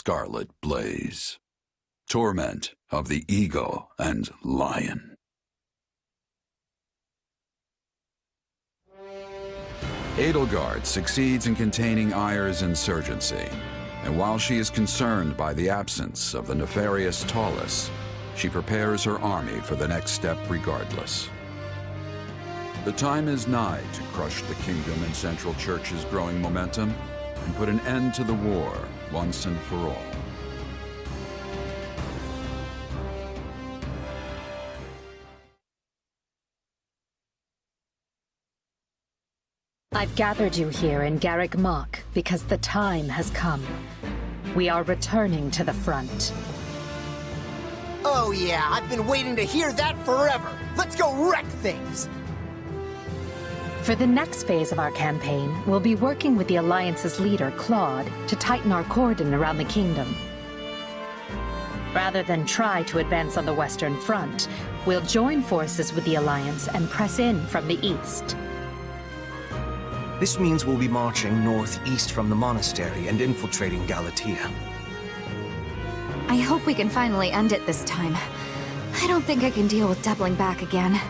scarlet blaze. Torment of the eagle and lion. Edelgard succeeds in containing Aegir's insurgency, and while she is concerned by the absence of the nefarious Tallus, she prepares her army for the next step regardless. The time is nigh to crush the kingdom and Central Church's growing momentum and put an end to the war once and for all. I've gathered you here in Garreg Mach because the time has come. We are returning to the front. Oh yeah, I've been waiting to hear that forever! Let's go wreck things! For the next phase of our campaign, we'll be working with the Alliance's leader, Claude, to tighten our cordon around the kingdom. Rather than try to advance on the Western Front, we'll join forces with the Alliance and press in from the east. This means we'll be marching northeast from the monastery and infiltrating Galatia. I hope we can finally end it this time. I don't think I can deal with doubling back again.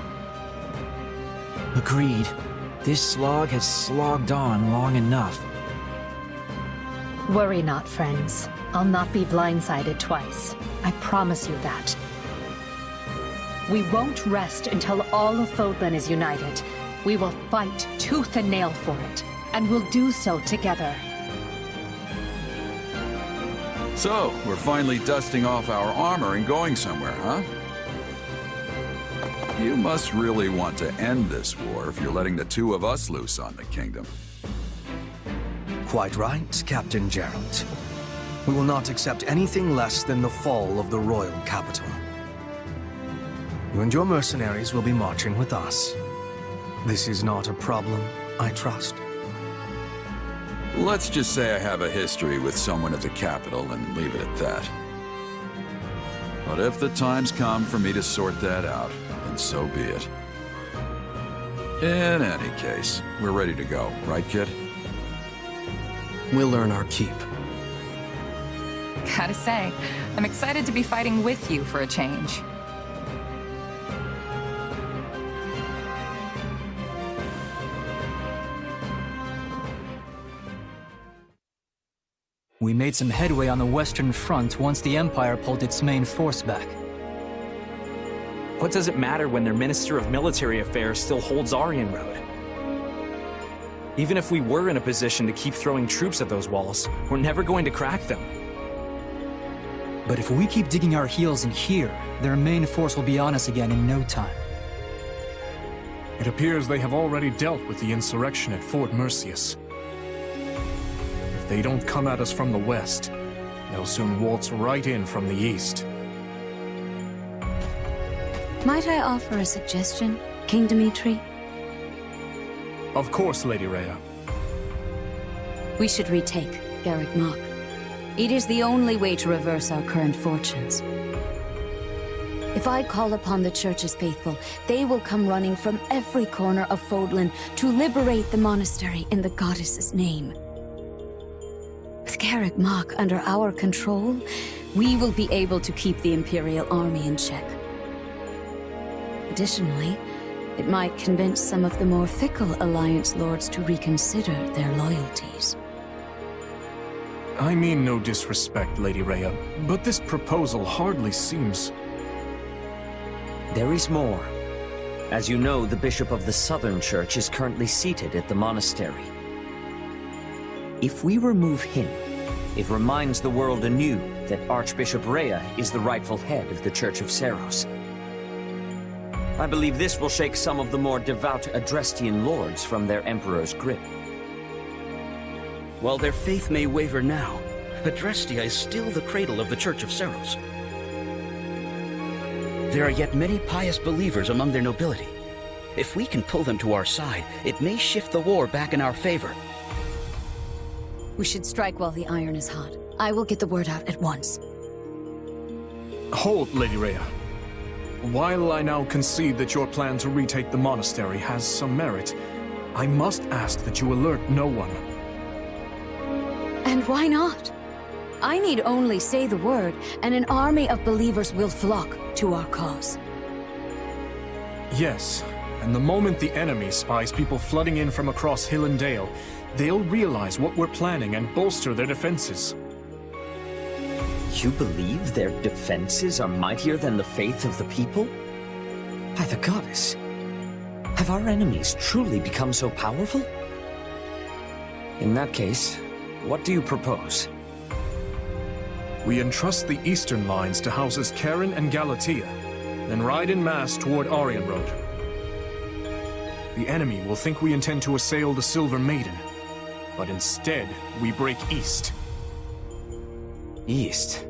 Agreed. This slog has slogged on long enough. Worry not, friends. I'll not be blindsided twice. I promise you that. We won't rest until all of Fodlan is united. We will fight tooth and nail for it, and we'll do so together. So, we're finally dusting off our armor and going somewhere, huh? You must really want to end this war if you're letting the two of us loose on the kingdom. Quite right, Captain Gerald. We will not accept anything less than the fall of the royal capital. You and your mercenaries will be marching with us. This is not a problem, I trust. Let's just say I have a history with someone at the capital and leave it at that. But if the time's come for me to sort that out, then so be it. In any case, we're ready to go, right, kid? We'll earn our keep. Gotta say, I'm excited to be fighting with you for a change. We made some headway on the Western Front once the Empire pulled its main force back. What does it matter when their Minister of Military Affairs still holds Aryan Road? Even if we were in a position to keep throwing troops at those walls, we're never going to crack them. But if we keep digging our heels in here, their main force will be on us again in no time. It appears they have already dealt with the insurrection at Fort Merceus. If they don't come at us from the west, they'll soon waltz right in from the east. Might I offer a suggestion, King Dimitri? Of course, Lady Rhea. We should retake Garreg Mach. It is the only way to reverse our current fortunes. If I call upon the Church's faithful, they will come running from every corner of Fodlan to liberate the monastery in the goddess's name. With Garreg Mach under our control, we will be able to keep the Imperial army in check. Additionally, it might convince some of the more fickle Alliance lords to reconsider their loyalties. I mean no disrespect, Lady Rhea, but this proposal hardly seems... There is more. As you know, the Bishop of the Southern Church is currently seated at the monastery. If we remove him, it reminds the world anew that Archbishop Rhea is the rightful head of the Church of Seiros. I believe this will shake some of the more devout Adrestian lords from their Emperor's grip. While their faith may waver now, Adrestia is still the cradle of the Church of Seiros. There are yet many pious believers among their nobility. If we can pull them to our side, it may shift the war back in our favor. We should strike while the iron is hot. I will get the word out at once. Hold, Lady Rhea. While I now concede that your plan to retake the monastery has some merit, I must ask that you alert no one. And why not? I need only say the word, and an army of believers will flock to our cause. Yes, and the moment the enemy spies people flooding in from across hill and dale, they'll realize what we're planning and bolster their defenses. You believe their defenses are mightier than the faith of the people? By the goddess, have our enemies truly become so powerful? In that case, what do you propose? We entrust the eastern lines to houses Karen and Galatea, then ride in mass toward Aryan Road. The enemy will think we intend to assail the Silver Maiden, but instead, we break east. East?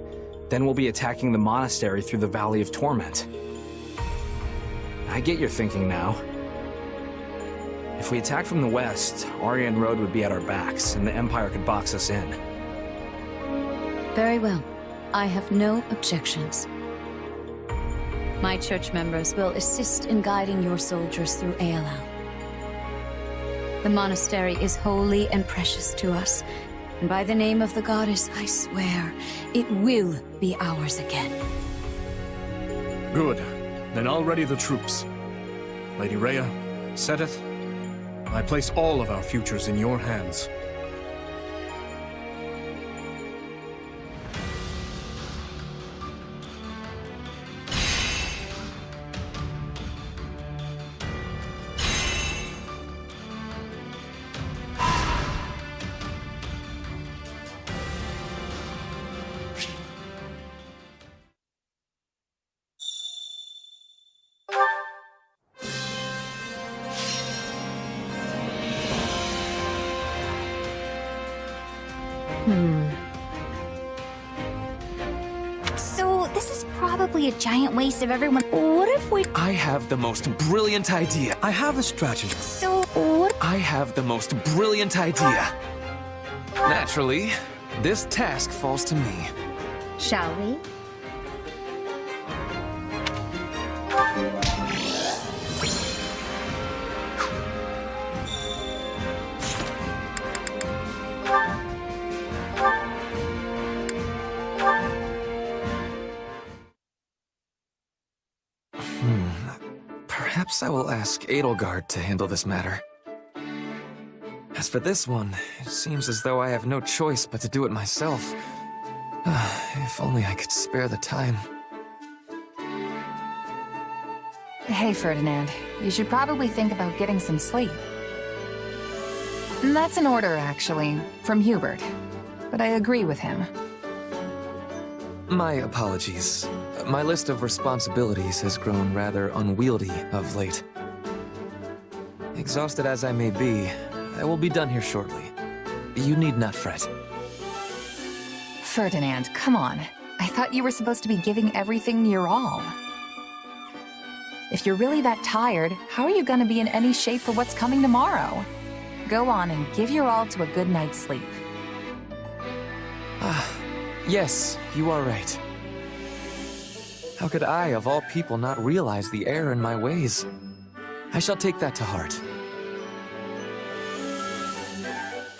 Then we'll be attacking the monastery through the Valley of Torment. I get your thinking now. If we attack from the west, Aryan Road would be at our backs, and the Empire could box us in. Very well. I have no objections. My church members will assist in guiding your soldiers through Ailell. The monastery is holy and precious to us, and by the name of the goddess, I swear, it will be ours again. Good. Then I'll ready the troops. Lady Rhea, Seteth, I place all of our futures in your hands. So, this is probably a giant waste of everyone. What if we... I have the most brilliant idea. I have a strategy. So, what... I have the most brilliant idea. Naturally, this task falls to me. Shall we? Perhaps I will ask Edelgard to handle this matter. As for this one, it seems as though I have no choice but to do it myself. If only I could spare the time. Hey, Ferdinand. You should probably think about getting some sleep. That's an order, actually, from Hubert. But I agree with him. My apologies. My list of responsibilities has grown rather unwieldy of late. Exhausted as I may be, I will be done here shortly. You need not fret. Ferdinand, come on. I thought you were supposed to be giving everything your all. If you're really that tired, how are you gonna be in any shape for what's coming tomorrow? Go on and give your all to a good night's sleep. Yes, you are right. How could I, of all people, not realize the error in my ways? I shall take that to heart.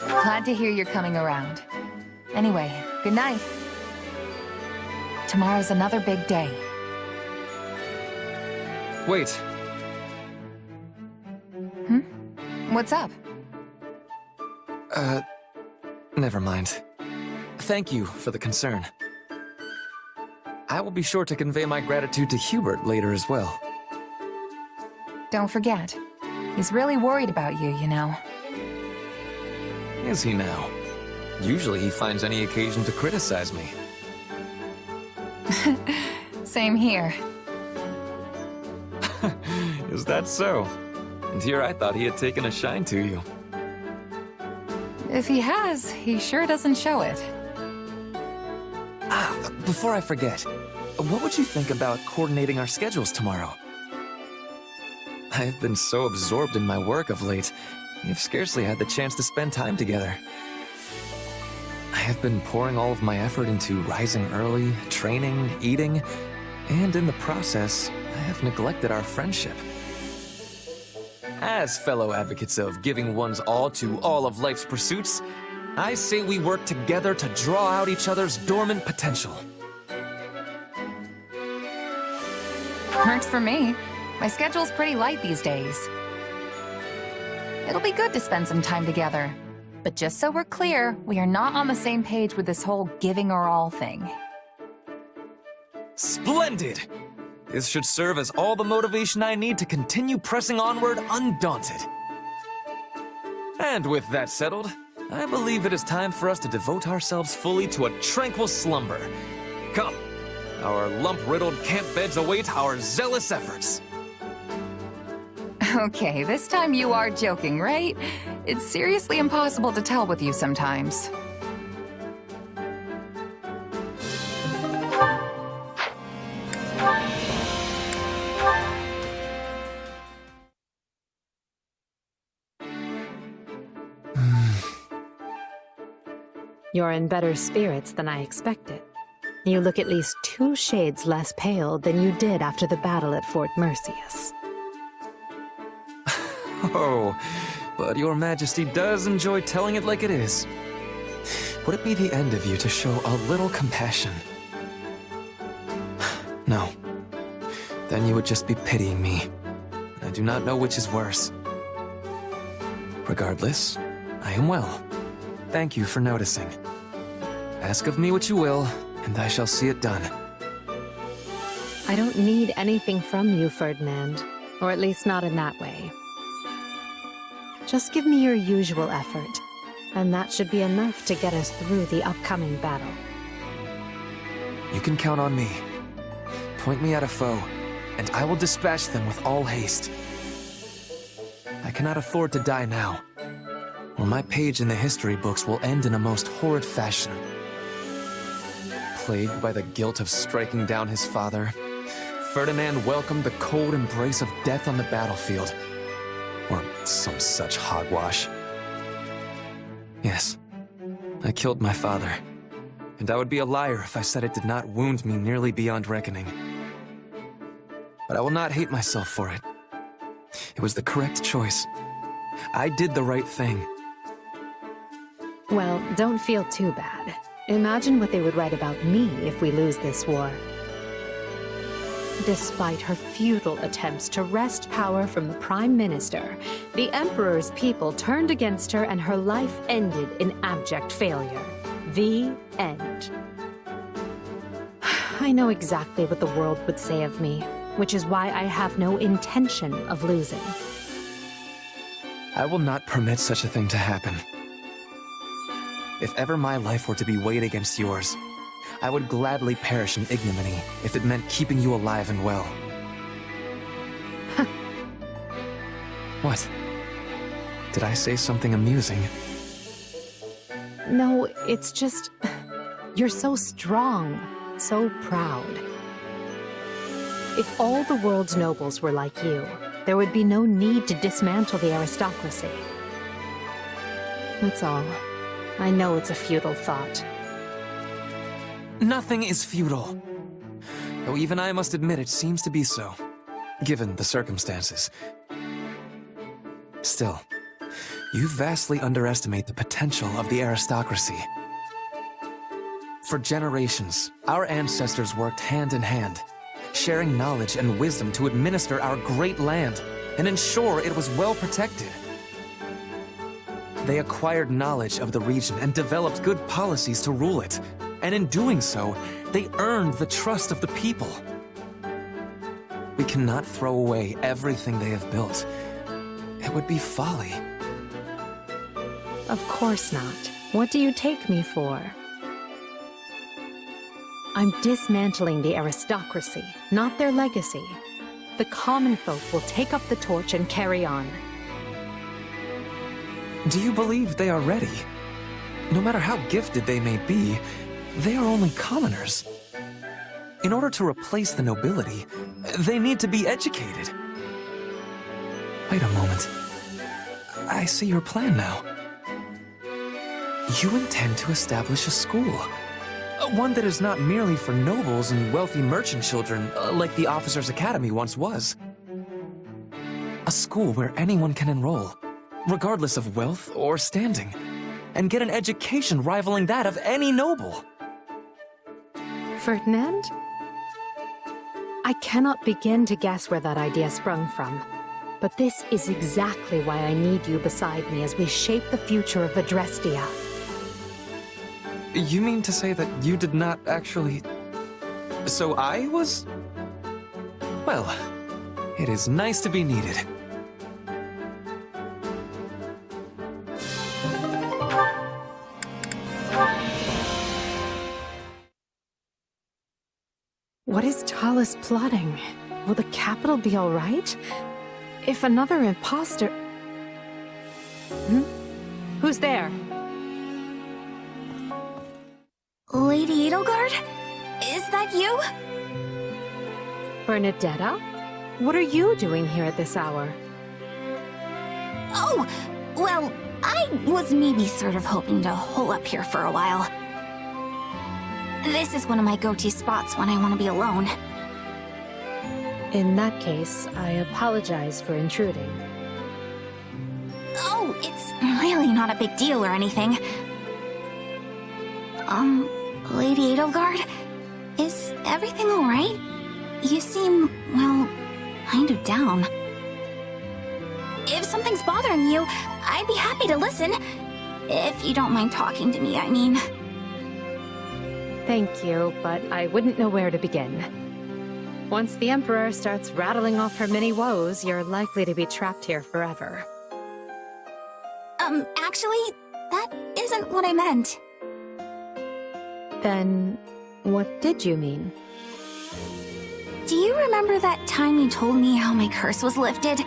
Glad to hear you're coming around. Anyway, good night. Tomorrow's another big day. Wait. What's up? Never mind. Thank you for the concern. I will be sure to convey my gratitude to Hubert later as well. Don't forget. He's really worried about you, you know. Is he now? Usually he finds any occasion to criticize me. Same here. Is that so? And here I thought he had taken a shine to you. If he has, he sure doesn't show it. Before I forget, what would you think about coordinating our schedules tomorrow? I have been so absorbed in my work of late, we have scarcely had the chance to spend time together. I have been pouring all of my effort into rising early, training, eating, and in the process, I have neglected our friendship. As fellow advocates of giving one's all to all of life's pursuits, I say we work together to draw out each other's dormant potential. Works for me. My schedule's pretty light these days. It'll be good to spend some time together. But just so we're clear, we are not on the same page with this whole giving our all thing. Splendid! This should serve as all the motivation I need to continue pressing onward undaunted. And with that settled, I believe it is time for us to devote ourselves fully to a tranquil slumber. Come, our lump-riddled camp beds await our zealous efforts. Okay, this time you are joking, right? It's seriously impossible to tell with you sometimes. You're in better spirits than I expected. You look at least 2 shades less pale than you did after the battle at Fort Merceus. Oh, but your majesty does enjoy telling it like it is. Would it be the end of you to show a little compassion? No. Then you would just be pitying me. And I do not know which is worse. Regardless, I am well. Thank you for noticing. Ask of me what you will, and I shall see it done. I don't need anything from you, Ferdinand. Or at least not in that way. Just give me your usual effort, and that should be enough to get us through the upcoming battle. You can count on me. Point me at a foe, and I will dispatch them with all haste. I cannot afford to die now, or my page in the history books will end in a most horrid fashion. Plagued by the guilt of striking down his father, Ferdinand welcomed the cold embrace of death on the battlefield. Or some such hogwash. Yes, I killed my father. And I would be a liar if I said it did not wound me nearly beyond reckoning. But I will not hate myself for it. It was the correct choice. I did the right thing. Well, don't feel too bad. Imagine what they would write about me if we lose this war. Despite her futile attempts to wrest power from the Prime Minister, the Emperor's people turned against her and her life ended in abject failure. The end. I know exactly what the world would say of me, which is why I have no intention of losing. I will not permit such a thing to happen. If ever my life were to be weighed against yours, I would gladly perish in ignominy if it meant keeping you alive and well. What? Did I say something amusing? No, it's just... You're so strong, so proud. If all the world's nobles were like you, there would be no need to dismantle the aristocracy. That's all. I know it's a futile thought. Nothing is futile. Though even I must admit it seems to be so, given the circumstances. Still, you vastly underestimate the potential of the aristocracy. For generations, our ancestors worked hand in hand, sharing knowledge and wisdom to administer our great land and ensure it was well protected. They acquired knowledge of the region and developed good policies to rule it. And in doing so, they earned the trust of the people. We cannot throw away everything they have built. It would be folly. Of course not. What do you take me for? I'm dismantling the aristocracy, not their legacy. The common folk will take up the torch and carry on. Do you believe they are ready? No matter how gifted they may be, they are only commoners. In order to replace the nobility, they need to be educated. Wait a moment. I see your plan now. You intend to establish a school. One that is not merely for nobles and wealthy merchant children, like the Officers' Academy once was. A school where anyone can enroll, regardless of wealth or standing. and get an education rivaling that of any noble. Ferdinand? I cannot begin to guess where that idea sprung from. But this is exactly why I need you beside me as we shape the future of Adrestia. You mean to say that you did not actually... So I was... Well, it is nice to be needed. What is Talus plotting? Will the capital be all right? If another imposter... Who's there? Lady Edelgard? Is that you? Bernadetta? What are you doing here at this hour? Oh, well, I was maybe sort of hoping to hole up here for a while. This is one of my go-to spots when I want to be alone. In that case, I apologize for intruding. Oh, it's really not a big deal or anything. Lady Edelgard? Is everything alright? You seem, well, kind of down. If something's bothering you, I'd be happy to listen. If you don't mind talking to me, I mean. Thank you, but I wouldn't know where to begin. Once the Emperor starts rattling off her many woes, you're likely to be trapped here forever. Actually, that isn't what I meant. Then, what did you mean? Do you remember that time you told me how my curse was lifted?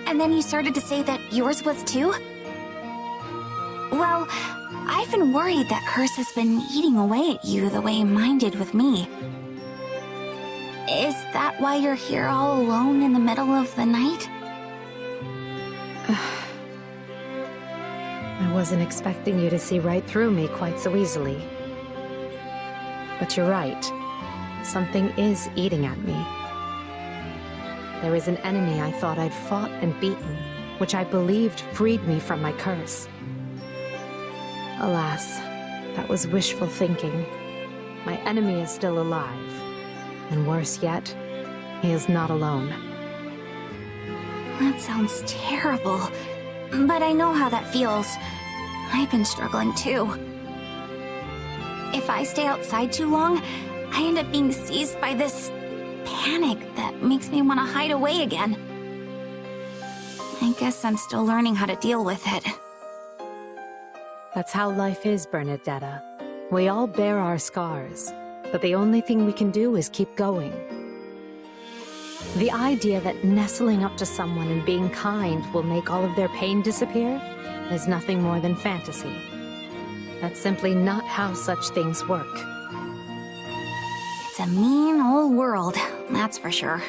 And then you started to say that yours was too? Well, I've been worried that curse has been eating away at you the way mine did with me. Is that why you're here all alone in the middle of the night? I wasn't expecting you to see right through me quite so easily. But you're right. Something is eating at me. There is an enemy I thought I'd fought and beaten, which I believed freed me from my curse. Alas, that was wishful thinking. My enemy is still alive. And worse yet, he is not alone. That sounds terrible. But I know how that feels. I've been struggling too. If I stay outside too long, I end up being seized by this panic that makes me want to hide away again. I guess I'm still learning how to deal with it. That's how life is, Bernadetta. We all bear our scars, but the only thing we can do is keep going. The idea that nestling up to someone and being kind will make all of their pain disappear is nothing more than fantasy. That's simply not how such things work. It's a mean old world, that's for sure.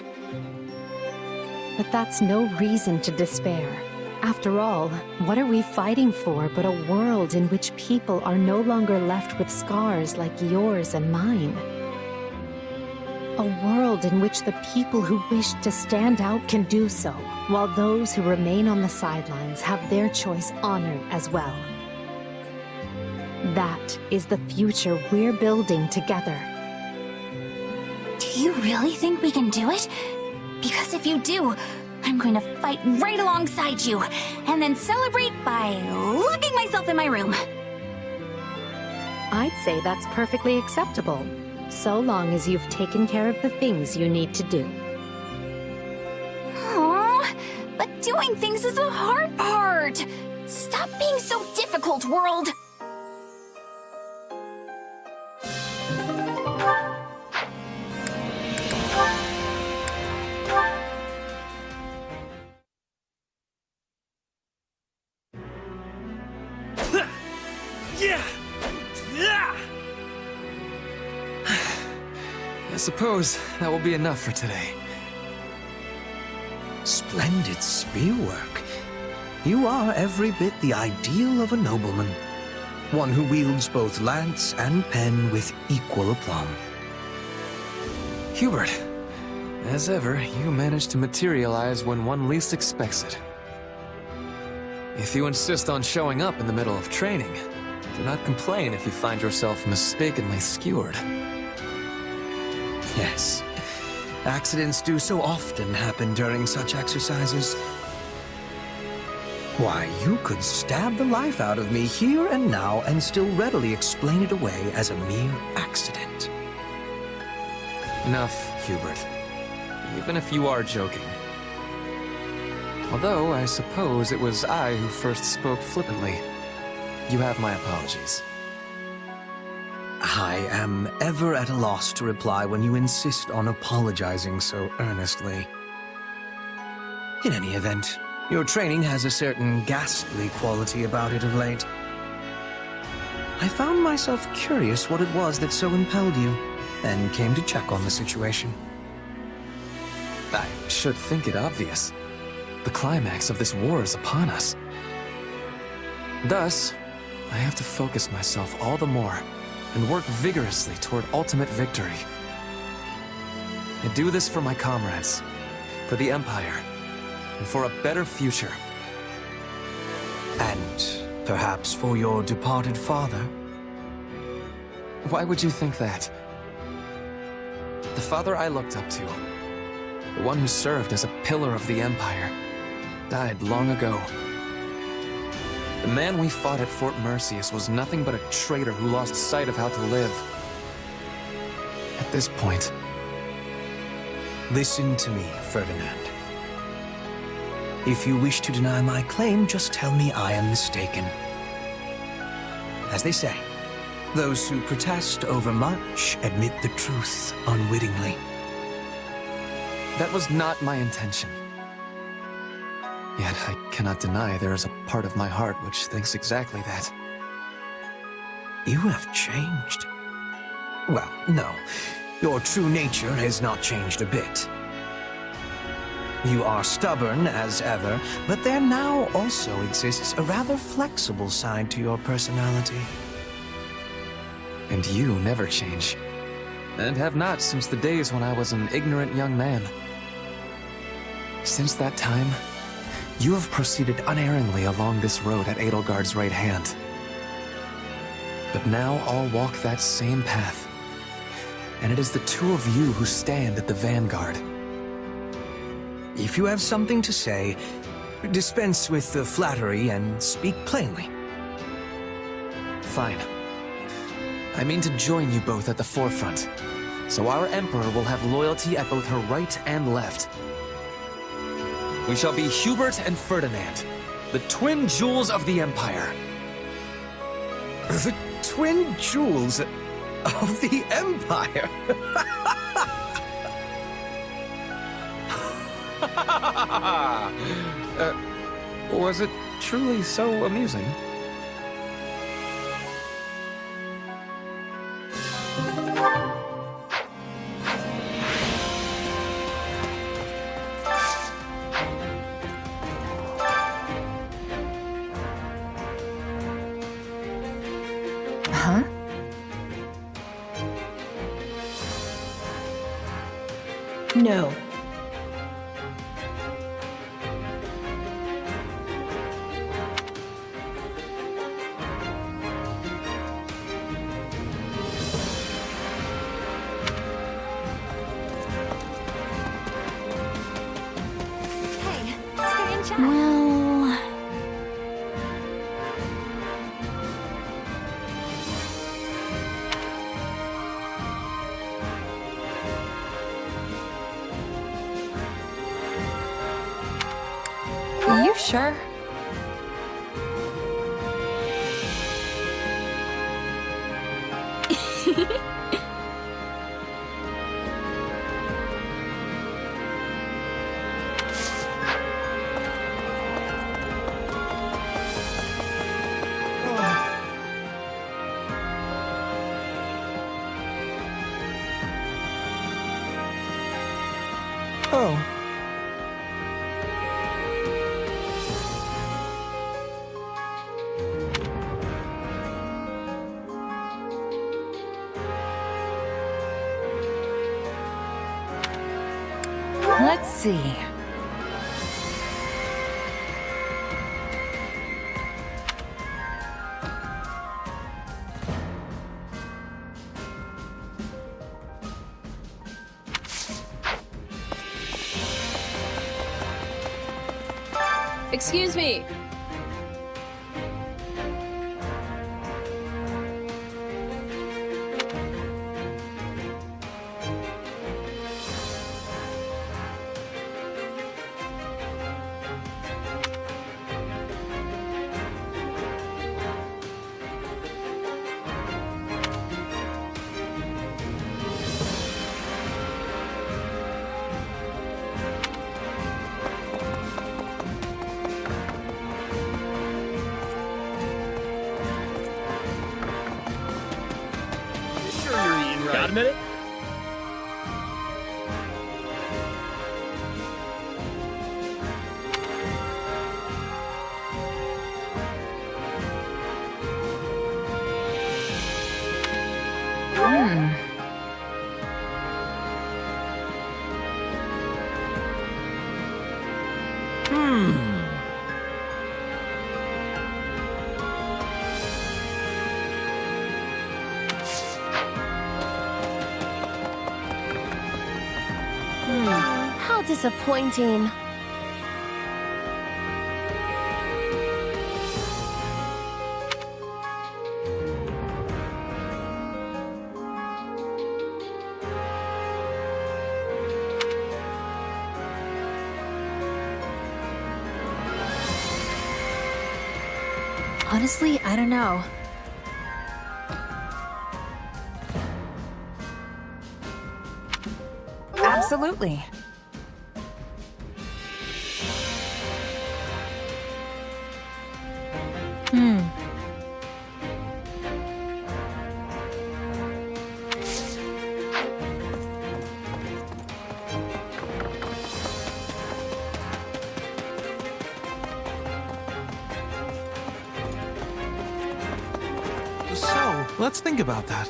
But that's no reason to despair. After all, what are we fighting for but a world in which people are no longer left with scars like yours and mine? A world in which the people who wish to stand out can do so, while those who remain on the sidelines have their choice honored as well. That is the future we're building together. Do you really think we can do it? Because if you do, I'm going to fight right alongside you, and then celebrate by locking myself in my room. I'd say that's perfectly acceptable, so long as you've taken care of the things you need to do. Aww, but doing things is the hard part. Stop being so difficult, world. I suppose that will be enough for today. Splendid spearwork. You are every bit the ideal of a nobleman. One who wields both lance and pen with equal aplomb. Hubert, as ever, you manage to materialize when one least expects it. If you insist on showing up in the middle of training, do not complain if you find yourself mistakenly skewered. Yes. Accidents do so often happen during such exercises. Why, you could stab the life out of me here and now and still readily explain it away as a mere accident. Enough, Hubert. Even if you are joking. Although, I suppose it was I who first spoke flippantly. You have my apologies. I am ever at a loss to reply when you insist on apologizing so earnestly. In any event, your training has a certain ghastly quality about it of late. I found myself curious what it was that so impelled you, and came to check on the situation. I should think it obvious. The climax of this war is upon us. Thus, I have to focus myself all the more and work vigorously toward ultimate victory. I do this for my comrades, for the Empire, and for a better future. And perhaps for your departed father? Why would you think that? The father I looked up to, the one who served as a pillar of the Empire, died long ago. The man we fought at Fort Merceus was nothing but a traitor who lost sight of how to live. At this point... Listen to me, Ferdinand. If you wish to deny my claim, just tell me I am mistaken. As they say, those who protest over much admit the truth unwittingly. That was not my intention. Yet I cannot deny there is a part of my heart which thinks exactly that. You have changed. Well, no. Your true nature has not changed a bit. You are stubborn as ever, but there now also exists a rather flexible side to your personality. And you never change. And have not since the days when I was an ignorant young man. Since that time, you have proceeded unerringly along this road at Edelgard's right hand. But now I'll walk that same path. And it is the two of you who stand at the vanguard. If you have something to say, dispense with the flattery and speak plainly. Fine. I mean to join you both at the forefront, so our Emperor will have loyalty at both her right and left. We shall be Hubert and Ferdinand, the twin jewels of the Empire. The twin jewels of the Empire? Was it truly so amusing? Huh? No. Well... Are you sure? Oh. Let's see. Excuse me. Got a minute? How disappointing. Honestly, I don't know. Absolutely. So, let's think about that.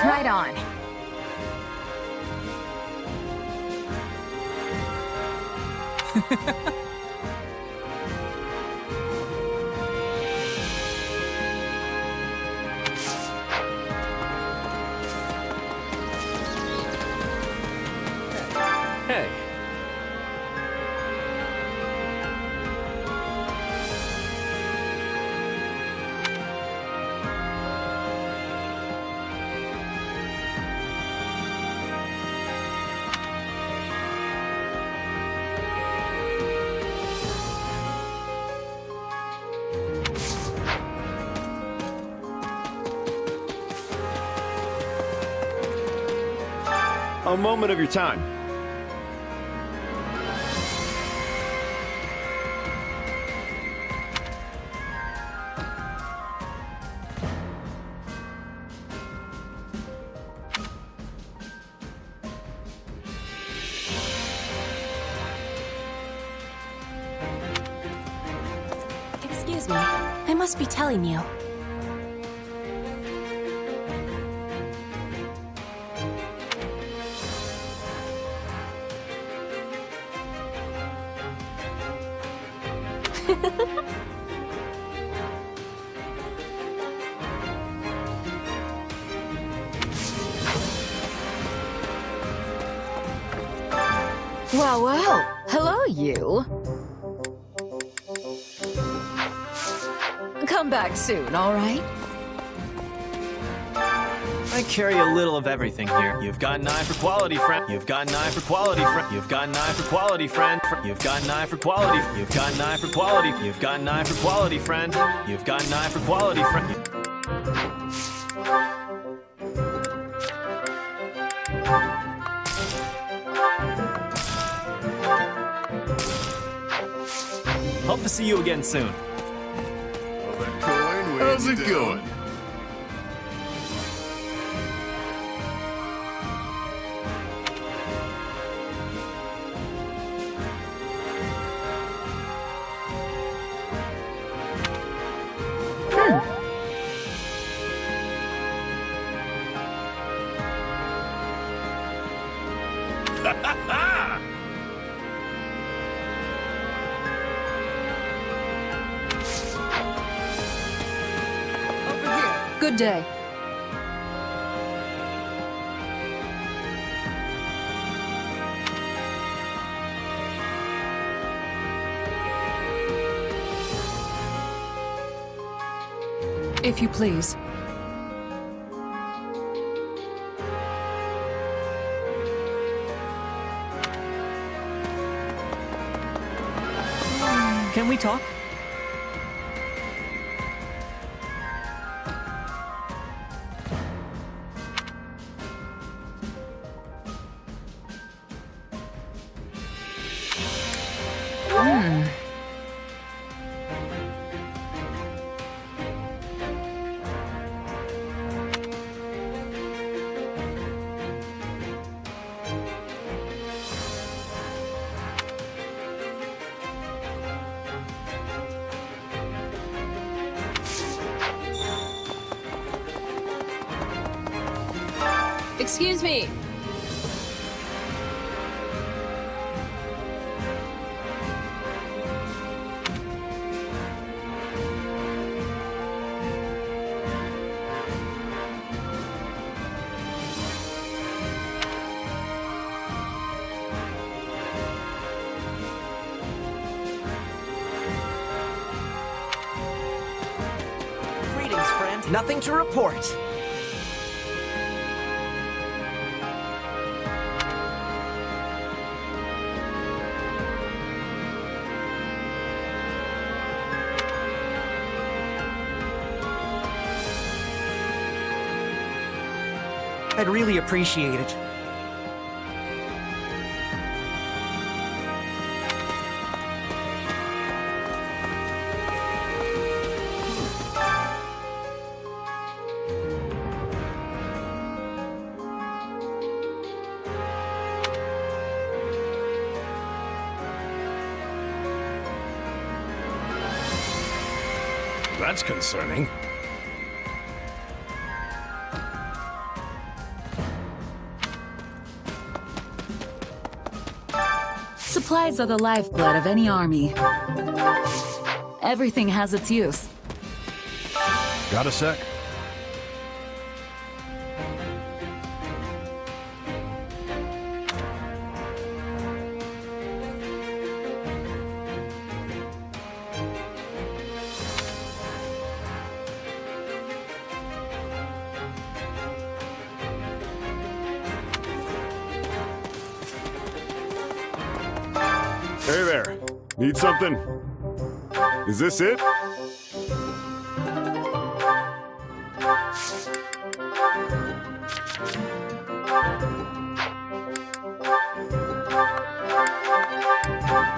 Right on. Hey. A moment of your time. Excuse me. I must be telling you. Well, well. Hello, you. Come back soon, all right? I carry a little of everything here. You've got an eye for quality, friend. You've got an eye for quality, friend. You've got an eye for quality, friend. You've got an eye for quality. You've got an eye for quality. You've got an eye for quality, friend. You've got an eye for quality, friend. Hope to see you again soon. How's it going? Ha ha ha! Good day. If you please. Can we talk? Excuse me. Greetings, friend. Nothing to report. I'd really appreciate it. That's concerning. Supplies are the lifeblood of any army. Everything has its use. Got a sec? Hey there. Need something? Is this it?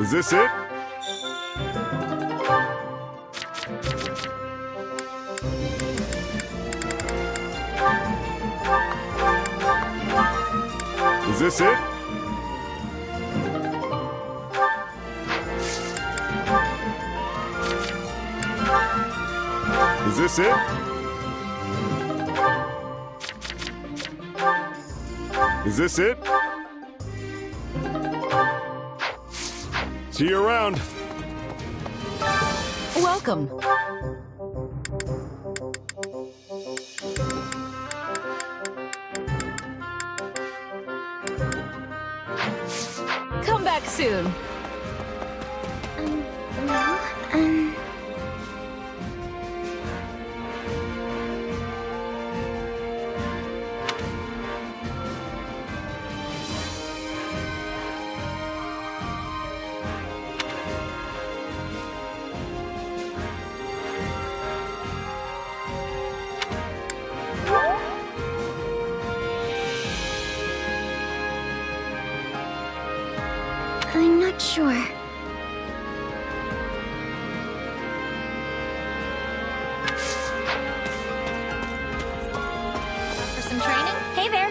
Is this it? Is this it? Is this it? Is this it? See you around. Welcome. Come back soon. I'm not sure. For some training? Hey there.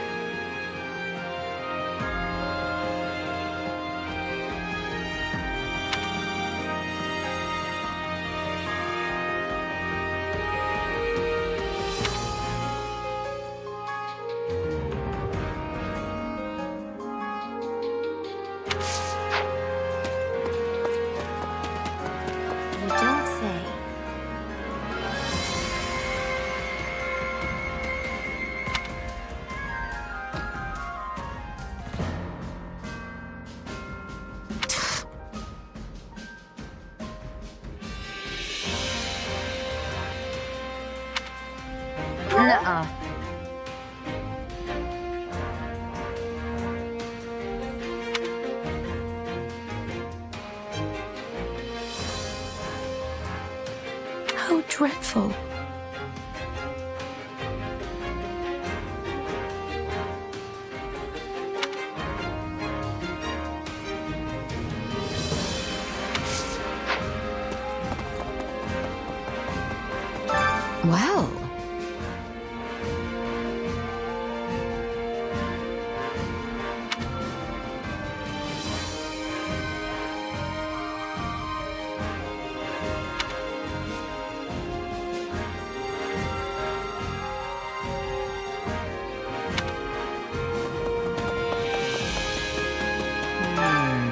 How dreadful. Well.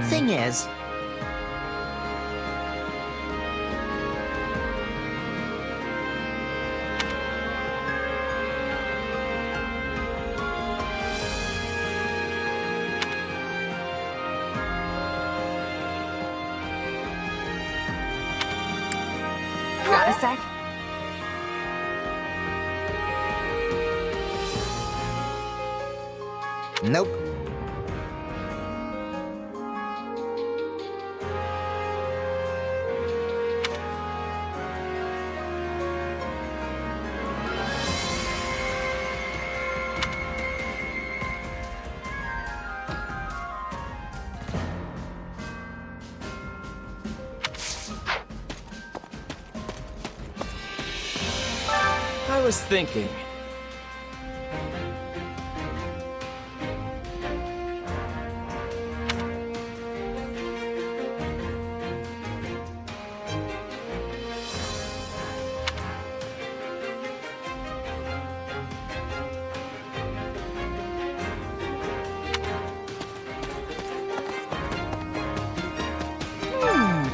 Thing is, Got a sec? nope. I was thinking.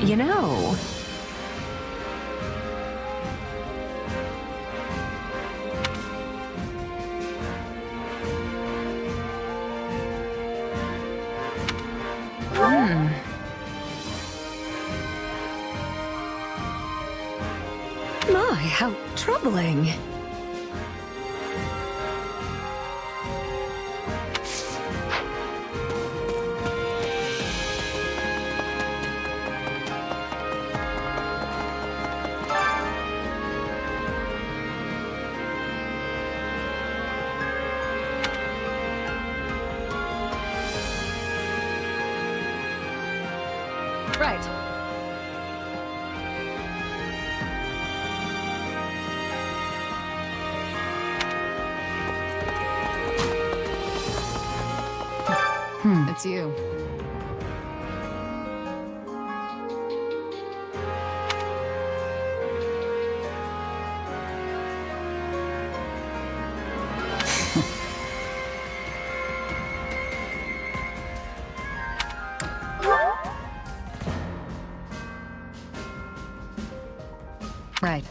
You know. My, how troubling. Right. It's you. Right.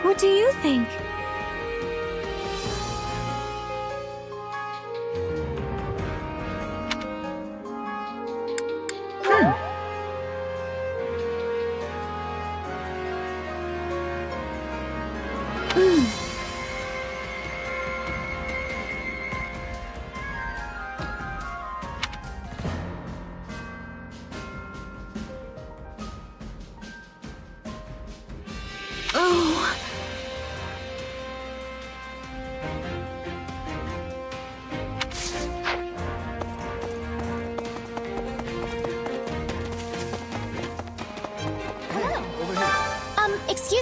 What do you think?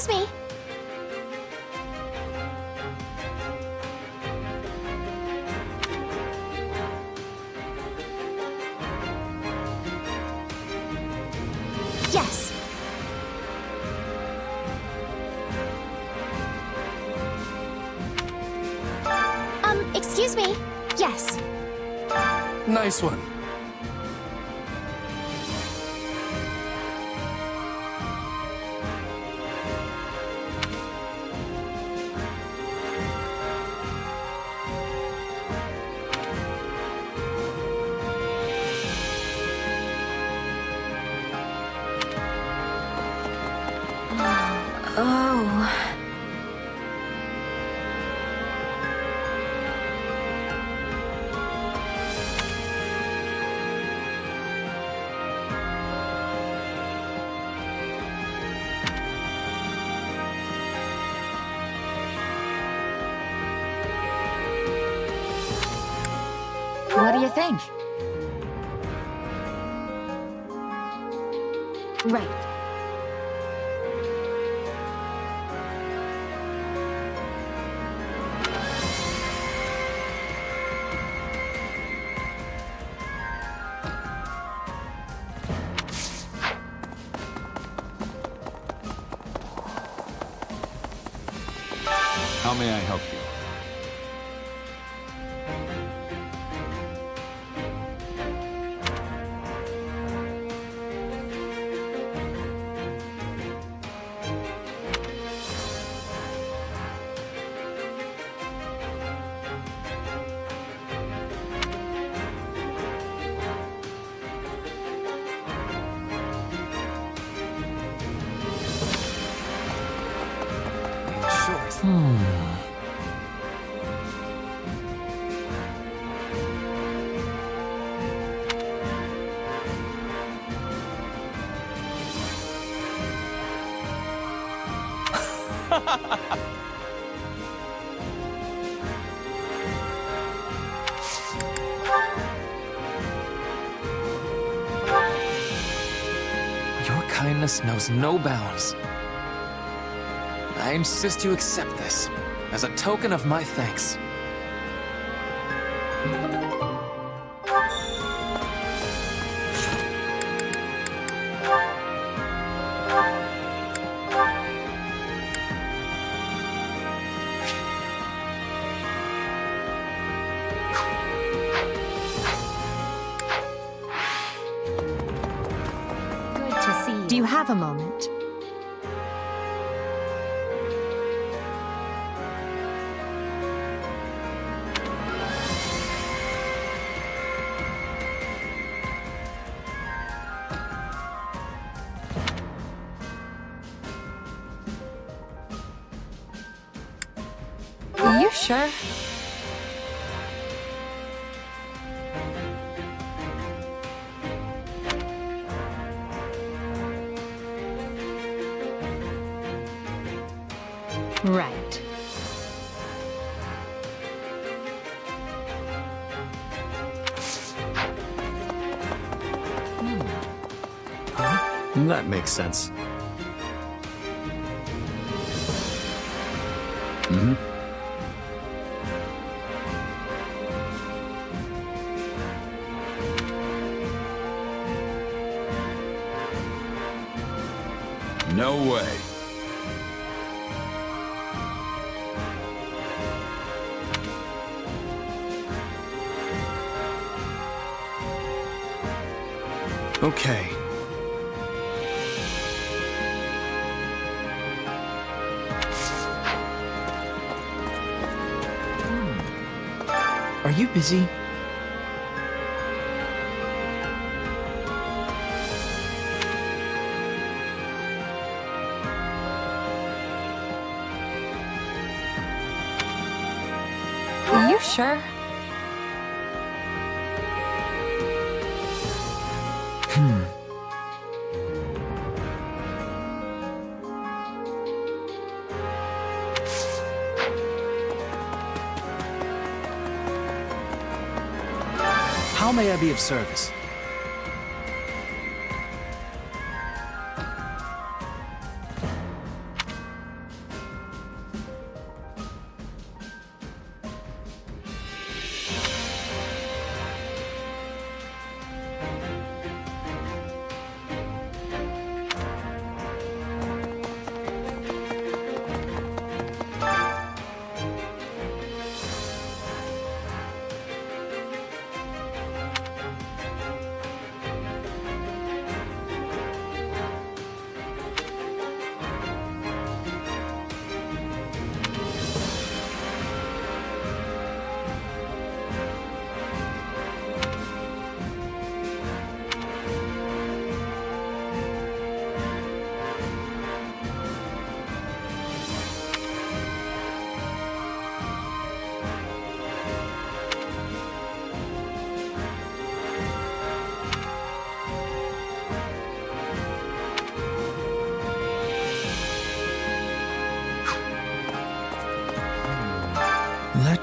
Excuse me. Yes. Excuse me. Yes. Nice one. Oh. What do you think? Right. How may I help you? Your kindness knows no bounds. I insist you accept this as a token of my thanks. Do you have a moment? Are you sure? Right. That makes sense. No way. Okay. Are you busy? Are you sure? How may I be of service?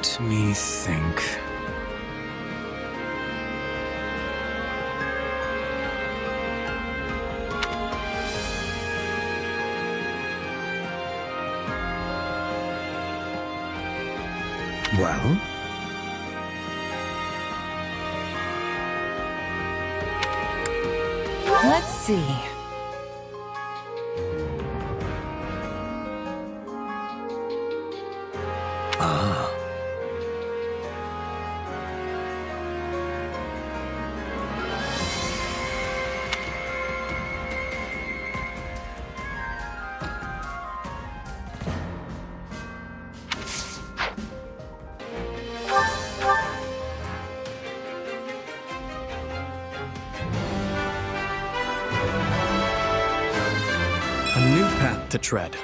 Let me think. Well? Let's see. Ah. A new path to tread.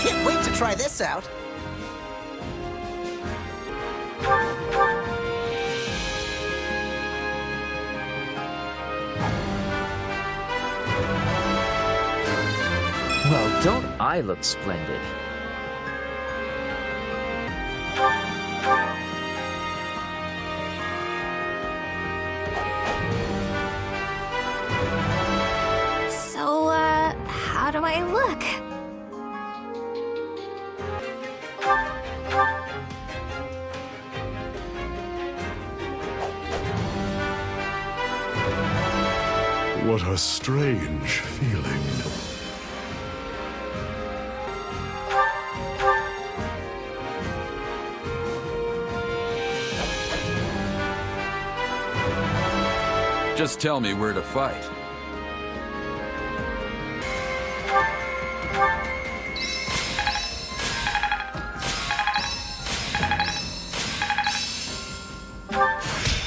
Can't wait to try this out. Well, don't I look splendid? So, how do I look? What a strange feeling. Just tell me where to fight.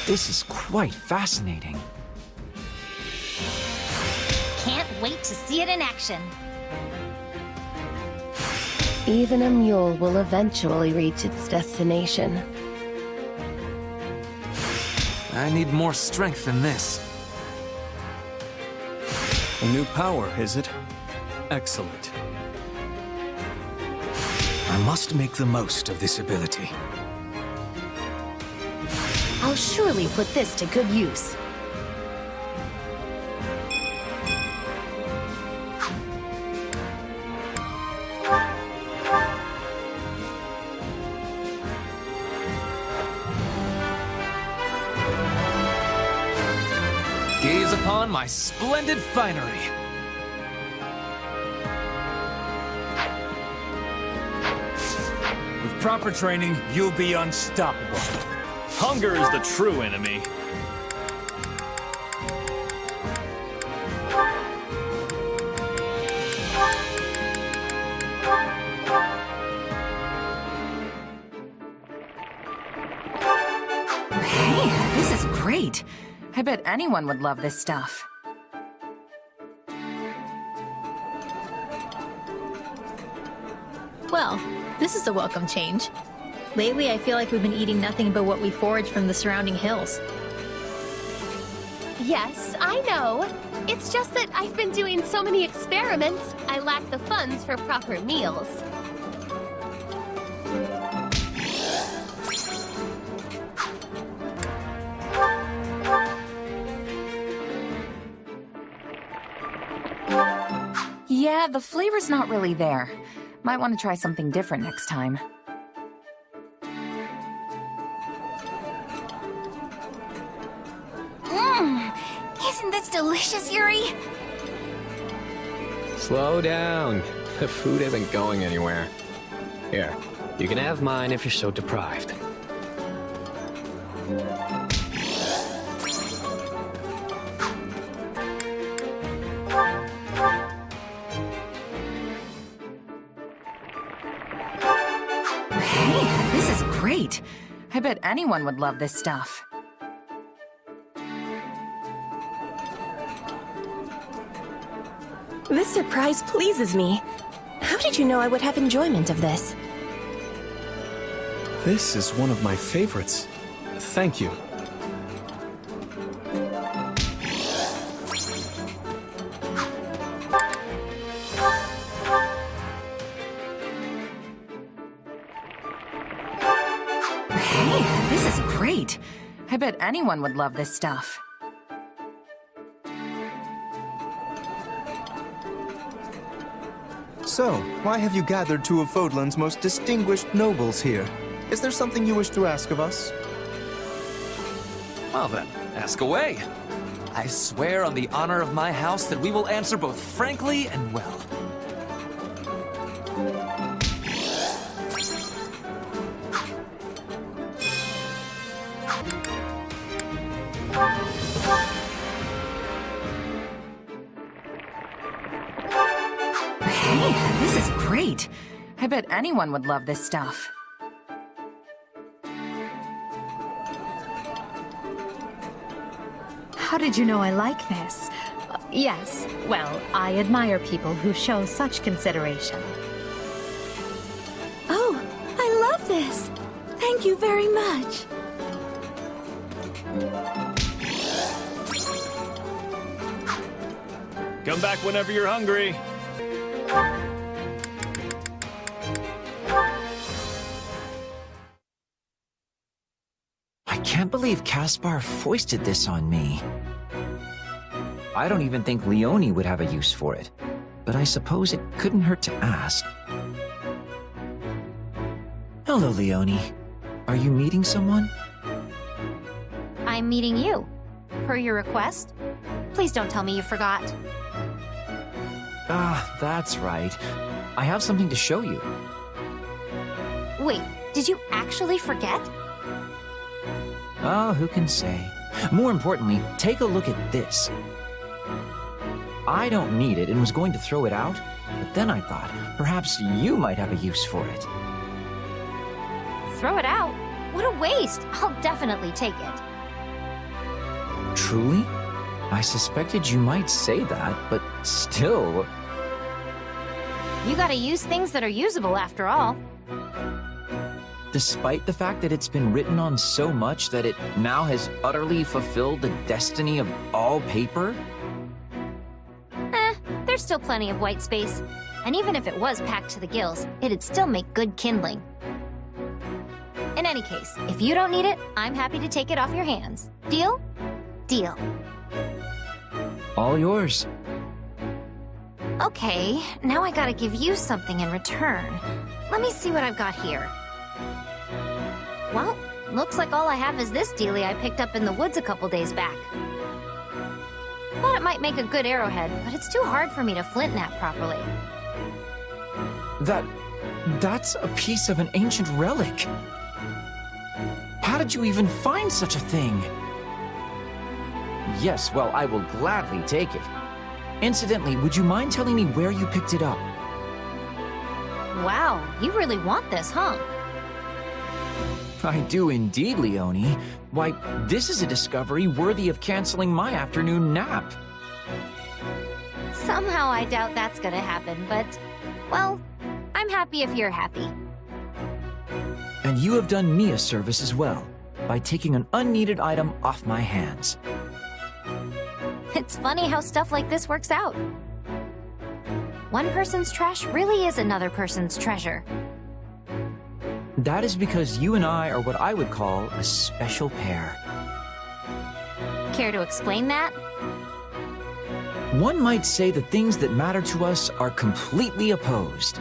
This is quite fascinating. Can't wait to see it in action. Even a mule will eventually reach its destination. I need more strength than this. A new power, is it? Excellent. I must make the most of this ability. I'll surely put this to good use. Gaze upon my splendid finery. With proper training, you'll be unstoppable. Hunger is the true enemy. Hey, this is great. I bet anyone would love this stuff. Well, this is a welcome change. Lately, I feel like we've been eating nothing but what we forage from the surrounding hills. Yes, I know. It's just that I've been doing so many experiments, I lack the funds for proper meals. Yeah, the flavor's not really there. Might want to try something different next time. Isn't this delicious, Yuri? Slow down. The food isn't going anywhere. Here, you can have mine if you're so deprived. Hey, this is great. I bet anyone would love this stuff. This surprise pleases me. How did you know I would have enjoyment of this? This is one of my favorites. Thank you. this is great. I bet anyone would love this stuff. So, why have you gathered two of Fodlan's most distinguished nobles here? Is there something you wish to ask of us? Well then, ask away. I swear on the honor of my house that we will answer both frankly and well. Hey, this is great. I bet anyone would love this stuff. How did you know I like this? Yes, well, I admire people who show such consideration. Oh, I love this. Thank you very much. Come back whenever you're hungry. I can't believe Caspar foisted this on me. I don't even think Leone would have a use for it, but I suppose it couldn't hurt to ask. Hello, Leone. Are you meeting someone? I'm meeting you. Per your request. Please don't tell me you forgot. Ah, that's right. I have something to show you. Wait, did you actually forget? Oh, who can say? More importantly, take a look at this. I don't need it and was going to throw it out, but then I thought perhaps you might have a use for it. Throw it out? What a waste! I'll definitely take it. Truly? I suspected you might say that, but still... You gotta use things that are usable after all. Despite the fact that it's been written on so much that it now has utterly fulfilled the destiny of all paper? There's still plenty of white space. And even if it was packed to the gills, it'd still make good kindling. In any case, if you don't need it, I'm happy to take it off your hands. Deal? Deal. All yours. Okay, now I gotta give you something in return. Let me see what I've got here. Well, looks like all I have is this dealie I picked up in the woods a couple days back. Thought it might make a good arrowhead, but it's too hard for me to flint knap properly. That's a piece of an ancient relic. How did you even find such a thing? Yes, well, I will gladly take it. Incidentally, would you mind telling me where you picked it up? Wow, you really want this, huh? I do indeed, Leone. Why, this is a discovery worthy of canceling my afternoon nap. Somehow I doubt that's gonna happen, but, well, I'm happy if you're happy. And you have done me a service as well, by taking an unneeded item off my hands. It's funny how stuff like this works out. One person's trash really is another person's treasure. That is because you and I are what I would call a special pair. Care to explain that? One might say the things that matter to us are completely opposed.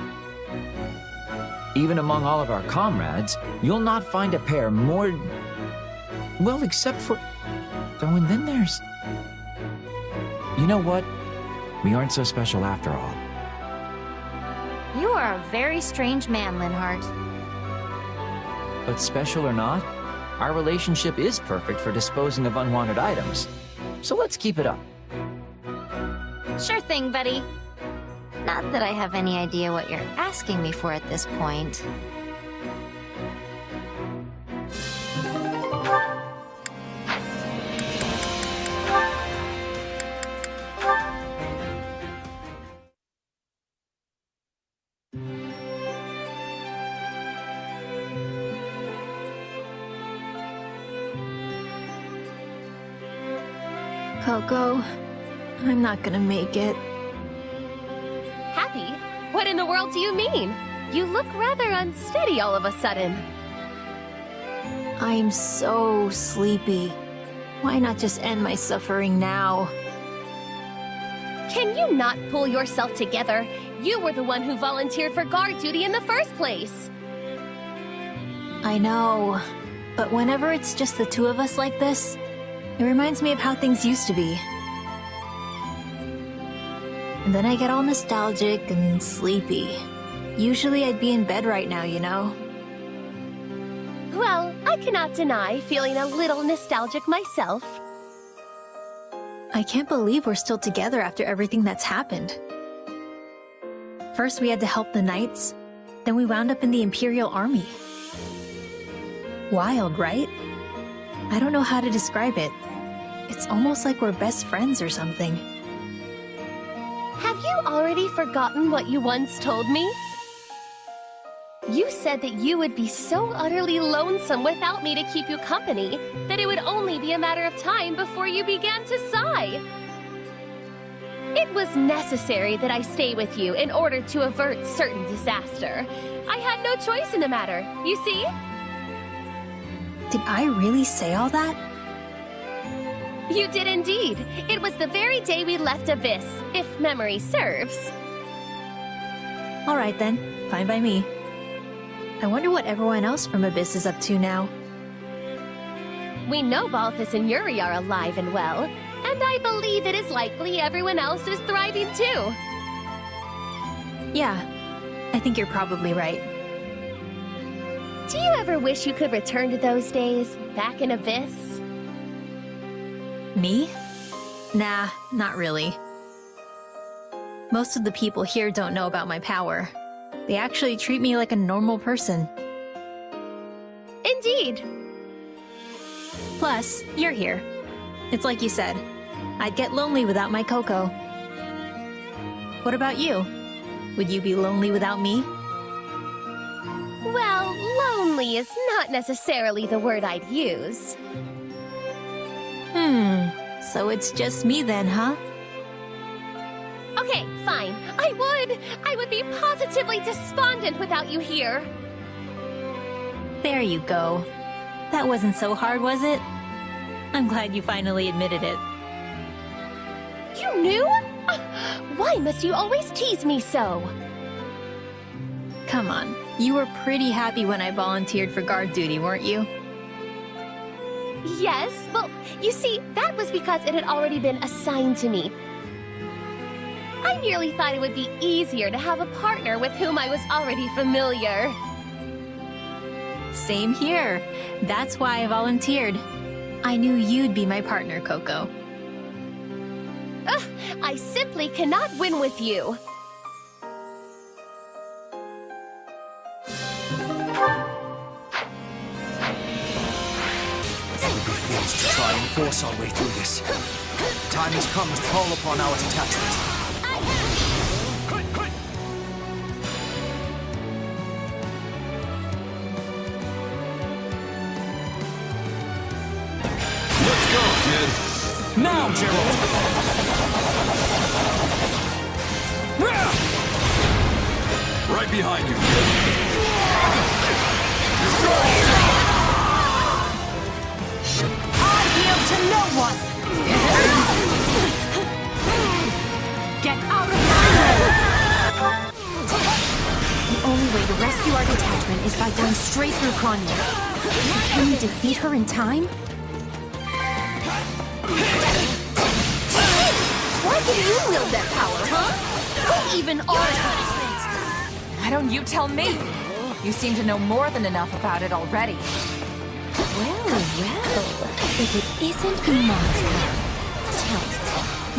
Even among all of our comrades, you'll not find a pair more... well, except for... oh, and then there's... You know what? We aren't so special after all. You are a very strange man, Linhart. But special or not, our relationship is perfect for disposing of unwanted items. So let's keep it up. Sure thing, buddy. Not that I have any idea what you're asking me for at this point. Coco, I'm not gonna make it. Happy? What in the world do you mean? You look rather unsteady all of a sudden. I'm so sleepy. Why not just end my suffering now? Can you not pull yourself together? You were the one who volunteered for guard duty in the first place. I know, but whenever it's just the two of us like this, it reminds me of how things used to be. And then I get all nostalgic and sleepy. Usually I'd be in bed right now, you know? Well, I cannot deny feeling a little nostalgic myself. I can't believe we're still together after everything that's happened. First we had to help the knights, then we wound up in the Imperial army. Wild, right? I don't know how to describe it. It's almost like we're best friends or something. Have you already forgotten what you once told me? You said that you would be so utterly lonesome without me to keep you company that it would only be a matter of time before you began to sigh. It was necessary that I stay with you in order to avert certain disaster. I had no choice in the matter, you see? Did I really say all that? You did indeed. It was the very day we left Abyss, if memory serves. All right then, fine by me. I wonder what everyone else from Abyss is up to now. We know Balthus and Yuri are alive and well, and I believe it is likely everyone else is thriving too. Yeah, I think you're probably right. Do you ever wish you could return to those days, back in Abyss? Me? Nah, not really. Most of the people here don't know about my power. They actually treat me like a normal person. Indeed. Plus, you're here. It's like you said, I'd get lonely without my Coco. What about you? Would you be lonely without me? Well, lonely is not necessarily the word I'd use. So it's just me then, huh? Okay, fine. I would be positively despondent without you here. There you go. That wasn't so hard, was it? I'm glad you finally admitted it. You knew? Why must you always tease me so? Come on, you were pretty happy when I volunteered for guard duty, weren't you? Yes, well, you see, that was because it had already been assigned to me. I merely thought it would be easier to have a partner with whom I was already familiar. Same here. That's why I volunteered. I knew you'd be my partner, Coco. Ugh, I simply cannot win with you. We will be forced to try and force our way through this. Time has come to call upon our detachment. Let's go, kid. Now, Gerald! Right behind you, kid. I yield to no one! Get out of my way! The only way to rescue our detachment is by going straight through Konya. Can we defeat her in time? Why can you wield that power, huh? Who even are you? Why don't you tell me? You seem to know more than enough about it already. Well, if it isn't Umata, tell me,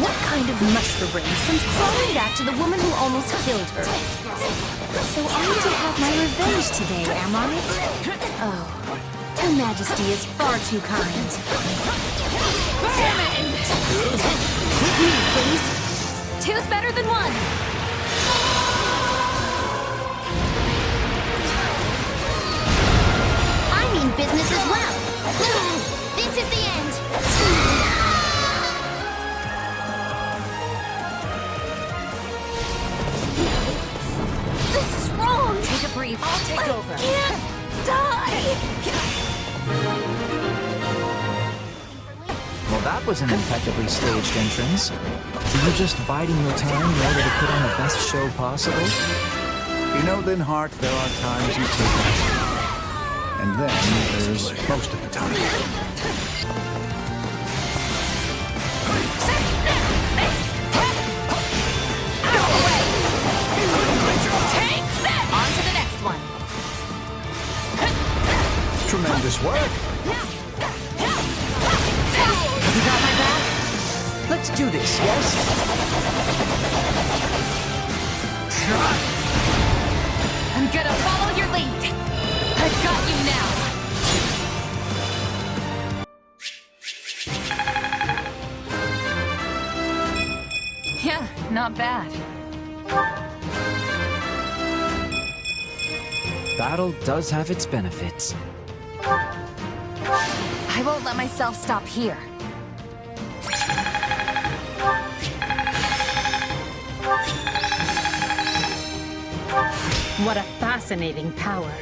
what kind of mushrooms comes crawling back to the woman who almost killed her? So I'm to have my revenge today, am I? Oh, Her Majesty is far too kind. With me, please. Two's better than one. I mean business as well. This is the end. This is wrong. Take a breath. I'll take over. I can't die. Well, that was an impeccably staged entrance. Were you just biding your time in order to put on the best show possible? You know, Linhart, there are times you take action. And then there's most of the time. Take that! On to the next one. Tremendous work. Have you got my back? Let's do this, yes? I'm gonna follow your lead. I've got you now. Yeah, not bad. Battle does have its benefits. I won't let myself stop here. What a fascinating power.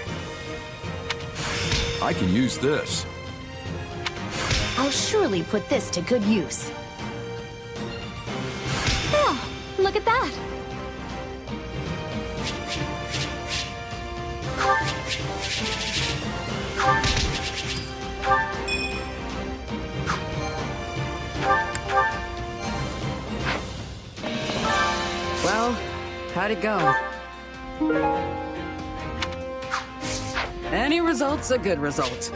I can use this. I'll surely put this to good use. Oh, look at that. Well, how'd it go? Any result's a good result.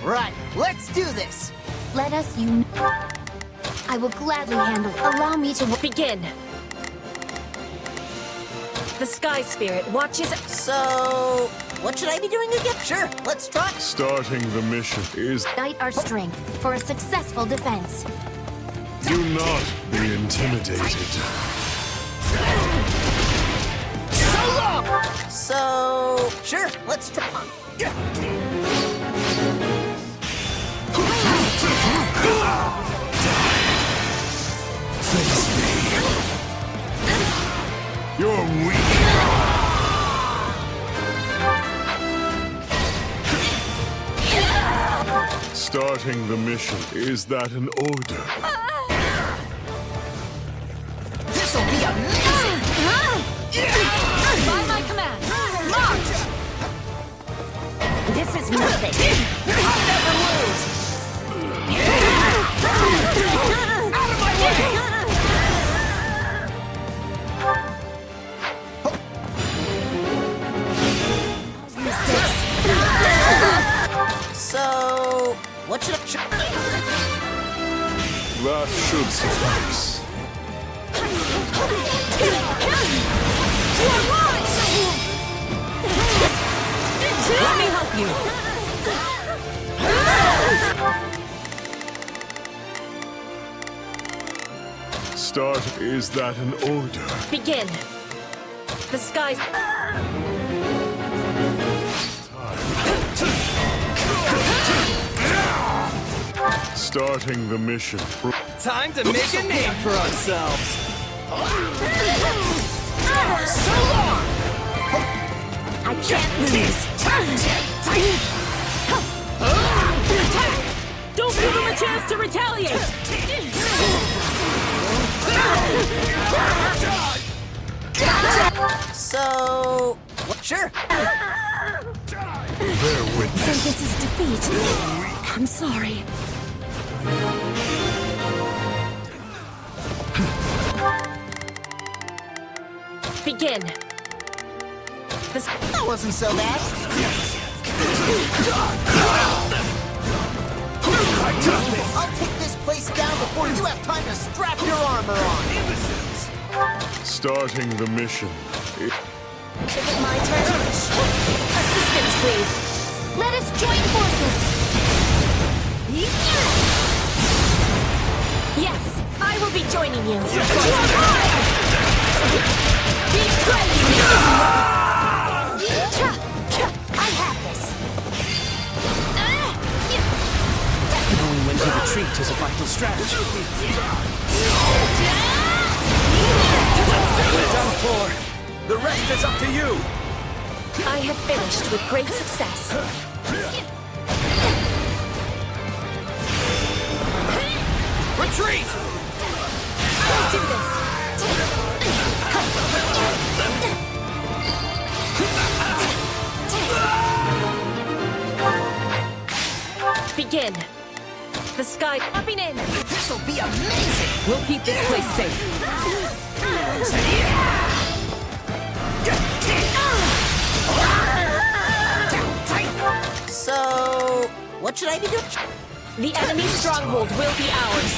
Right, let's do this! Let us unite. I will gladly handle. Allow me to begin. The Sky Spirit watches. So, what should I be doing again? Sure, let's try. Starting the mission is... unite our strength for a successful defense. Do not be intimidated. Solo! So, sure, let's try. You're weak. Starting the mission. Is that an order? This'll be amazing! By my command. March! This is nothing. I'll never lose! Out of my way! So, what should I... That should suffice. Let me help you. Start. Is that an order? Begin. The skies. Starting the mission. Time to make a name for ourselves. So long! I can't lose. Don't give him a chance to retaliate. So, sure. Bear witness. So this is defeat. I'm sorry. Begin. That wasn't so bad. I'll take this place down before you have time to strap your armor on. Starting the mission. Is it my turn? Assistance, please. Let us join forces. Yes, I will be joining you. Betray me! I have this. Knowing when to retreat is a vital strategy. We're done for. The rest is up to you. I have finished with great success. Retreat! I'll do this. Begin. The sky popping in. This'll be amazing! We'll keep this place safe. So, what should I be doing? The enemy stronghold will be ours.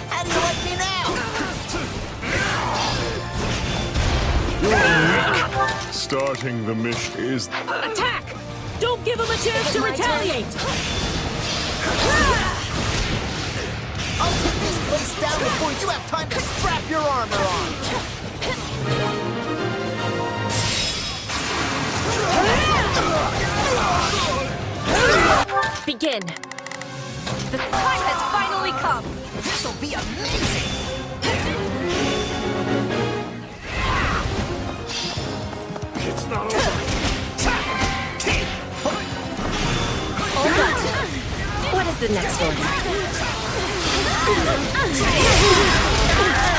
How do you like me now? Starting the mission is... Attack! Don't give him a chance to retaliate! I'll take this place down before you have time to strap your armor on! Begin. The time has finally come. This'll be amazing! It's not over. All done. What is the next one?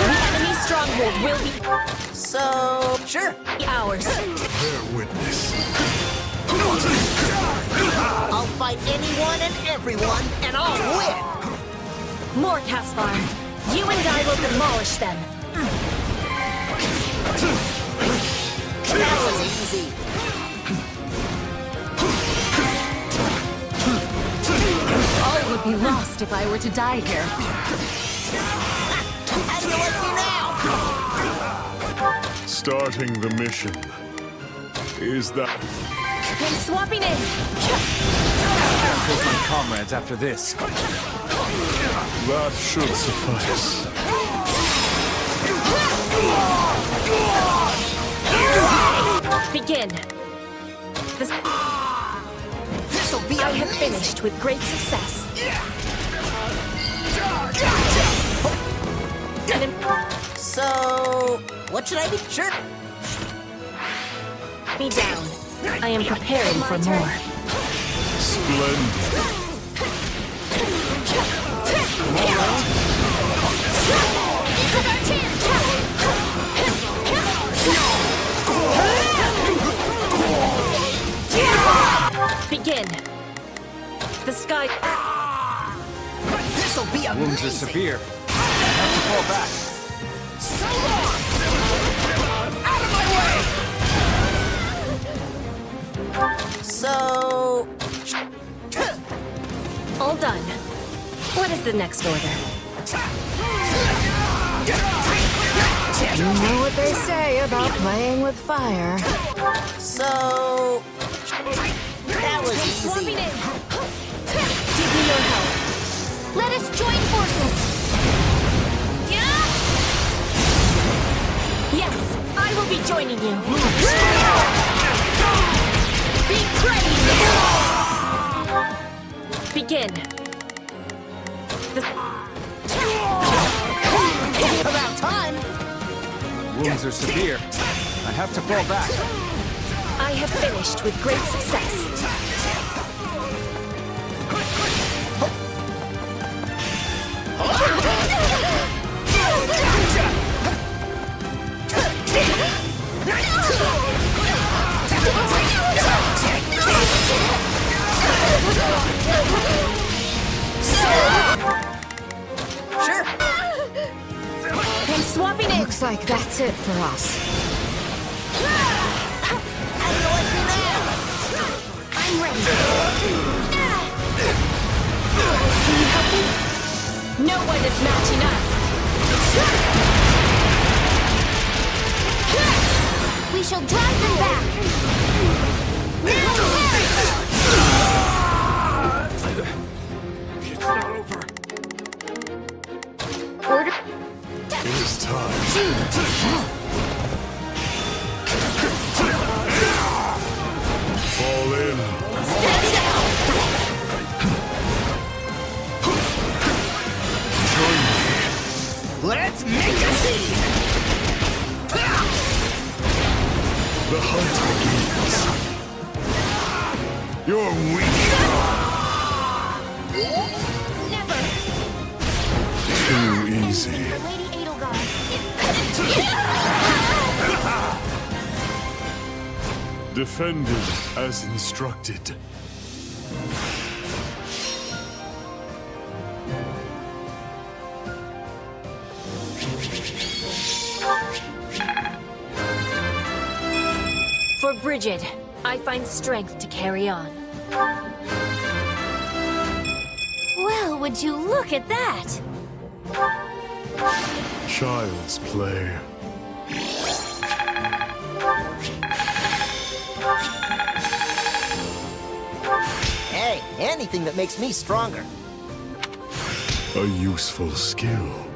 The enemy stronghold will be... So, sure. Ours. Bear witness. I'll fight anyone and everyone, and I'll win! More, Caspar. You and I will demolish them. That was easy. All would be lost if I were to die here. How do you like me now? Starting the mission. Is that... I'm swapping in. With my comrades after this. That should suffice. Begin. This'll be I have finished with great success. So, what should I be? Sure. Be down. I am preparing for more. Splendid. This is our chance! Begin. The sky... This'll be amazing! Wounds are severe. I have to fall back. So long! Out of my way! So... All done. What is the next order? You know what they say about playing with fire. So... That was easy. Swapping in. Give me your help. Let us join forces. Yes, I will be joining you. Betray me. Begin. About time! Wounds are severe. I have to fall back. I have finished with great success. Sure. I'm swapping in. Looks like that's it for us. How do you like me now? I'm ready. Can you help me? No one is matching us. You're weak. Never! Too easy. Lady Edelgard. Defended as instructed. For Bridget, I find strength to carry on. Well, would you look at that? Child's play. Hey, anything that makes me stronger. A useful skill.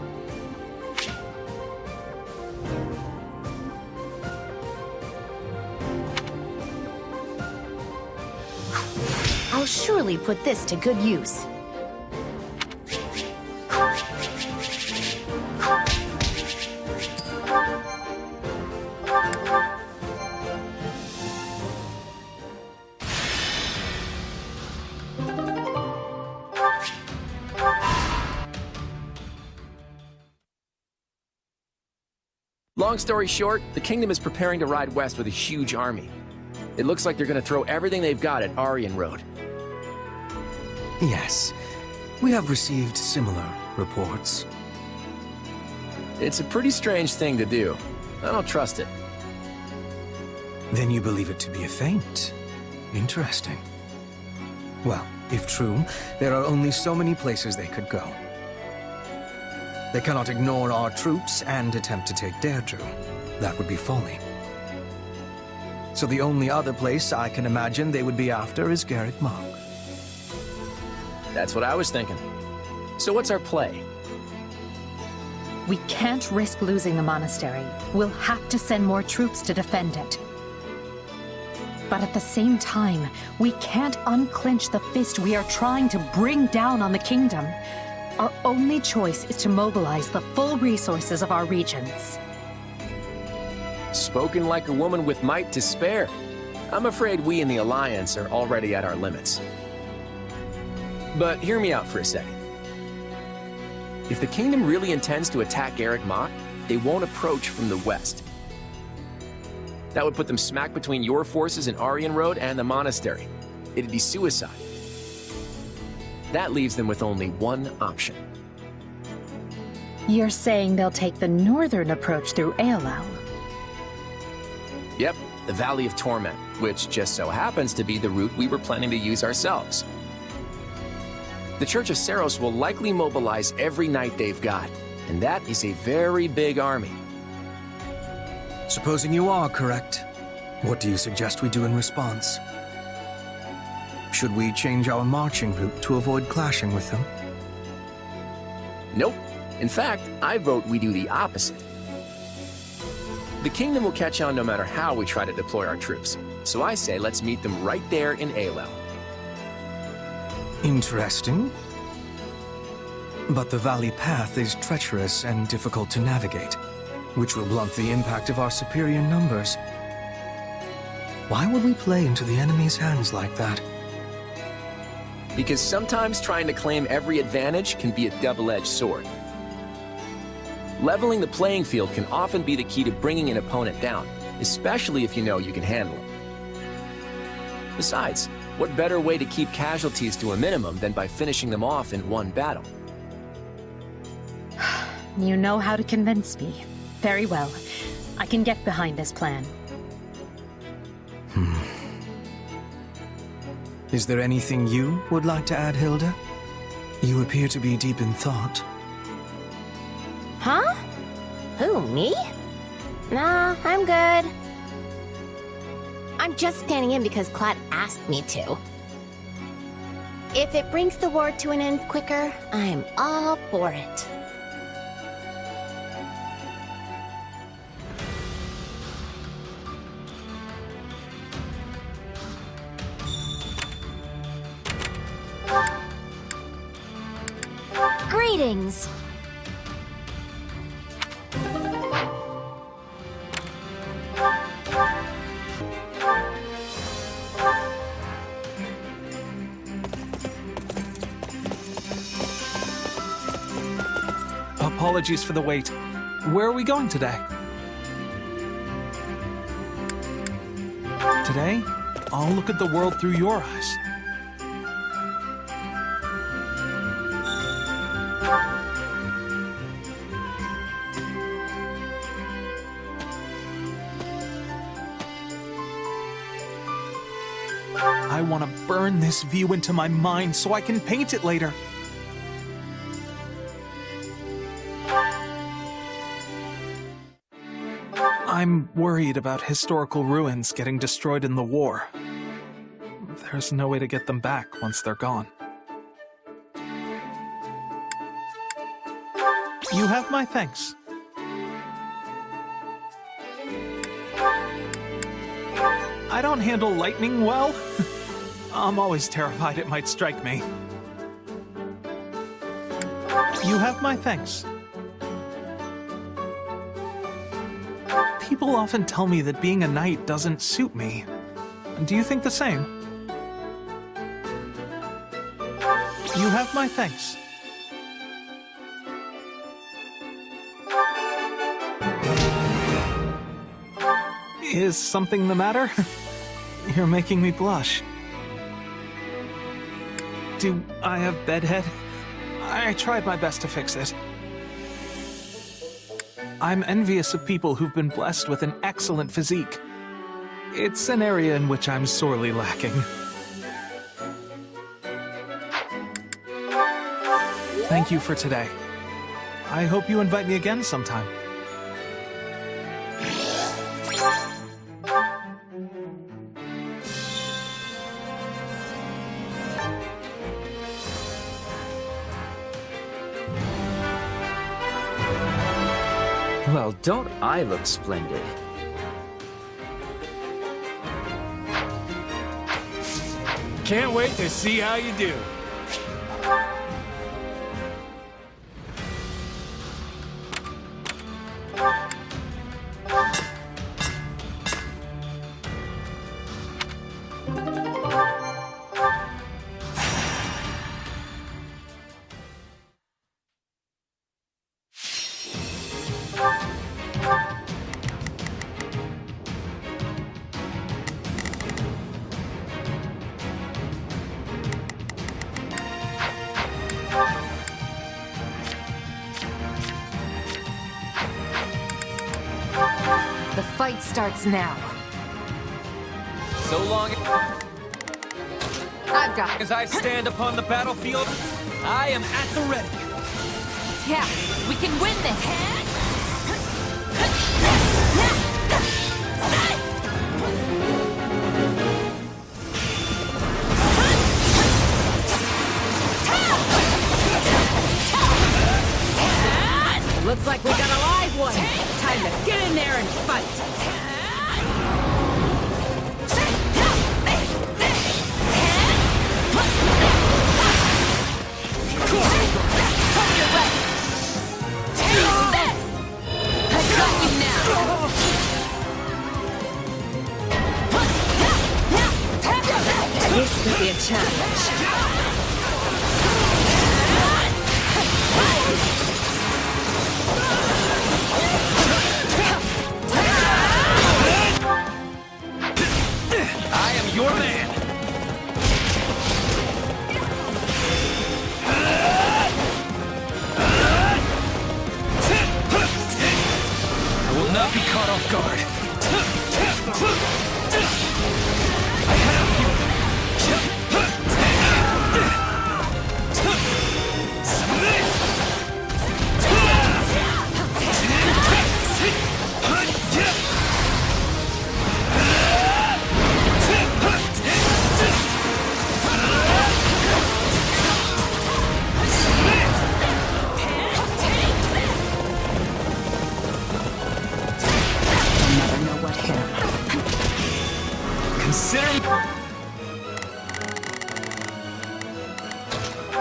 I'll surely put this to good use. Long story short, the kingdom is preparing to ride west with a huge army. It looks like they're going to throw everything they've got at Aryan Road. Yes, we have received similar reports. It's a pretty strange thing to do. I don't trust it. Then you believe it to be a feint. Interesting. Well, if true, there are only so many places they could go. They cannot ignore our troops and attempt to take Deirdre. That would be folly. So the only other place I can imagine they would be after is Garreg Mach. That's what I was thinking. So what's our play? We can't risk losing the monastery. We'll have to send more troops to defend it. But at the same time, we can't unclench the fist we are trying to bring down on the kingdom. Our only choice is to mobilize the full resources of our regions. Spoken like a woman with might to spare. I'm afraid we in the Alliance are already at our limits. But hear me out for a second. If the kingdom really intends to attack Garreg Mach, they won't approach from the west. That would put them smack between your forces in Aryan Road and the monastery. It'd be suicide. That leaves them with only one option. You're saying they'll take the northern approach through Ailell? Yep, the Valley of Torment, which just so happens to be the route we were planning to use ourselves. The Church of Seiros will likely mobilize every knight they've got, and that is a very big army. Supposing you are correct, what do you suggest we do in response? Should we change our marching route to avoid clashing with them? Nope. In fact, I vote we do the opposite. The kingdom will catch on no matter how we try to deploy our troops, so I say let's meet them right there in Ailell. Interesting. But the valley path is treacherous and difficult to navigate, which will blunt the impact of our superior numbers. Why would we play into the enemy's hands like that? Because sometimes trying to claim every advantage can be a double-edged sword. Leveling the playing field can often be the key to bringing an opponent down, especially if you know you can handle them. Besides, what better way to keep casualties to a minimum than by finishing them off in one battle? You know how to convince me. Very well. I can get behind this plan. Is there anything you would like to add, Hilda? You appear to be deep in thought. Huh? Who, me? Nah, I'm good. I'm just standing in because Clad asked me to. If it brings the war to an end quicker, I'm all for it. Greetings! Apologies for the wait. Where are we going today? Today, I'll look at the world through your eyes. I want to burn this view into my mind so I can paint it later. I'm worried about historical ruins getting destroyed in the war. There's no way to get them back once they're gone. You have my thanks. I don't handle lightning well. I'm always terrified it might strike me. You have my thanks. People often tell me that being a knight doesn't suit me. Do you think the same? You have my thanks. Is something the matter? You're making me blush. Do I have bedhead? I tried my best to fix it. I'm envious of people who've been blessed with an excellent physique. It's an area in which I'm sorely lacking. Thank you for today. I hope you invite me again sometime. Well, don't I look splendid? Can't wait to see how you do. The fight starts now. So long I've got as I stand upon the battlefield, I am at the ready. Yeah, we can win this. Looks like we got a live one. Time to get in there and fight. This could be a challenge. I am your man. I will not be caught off guard. I have you.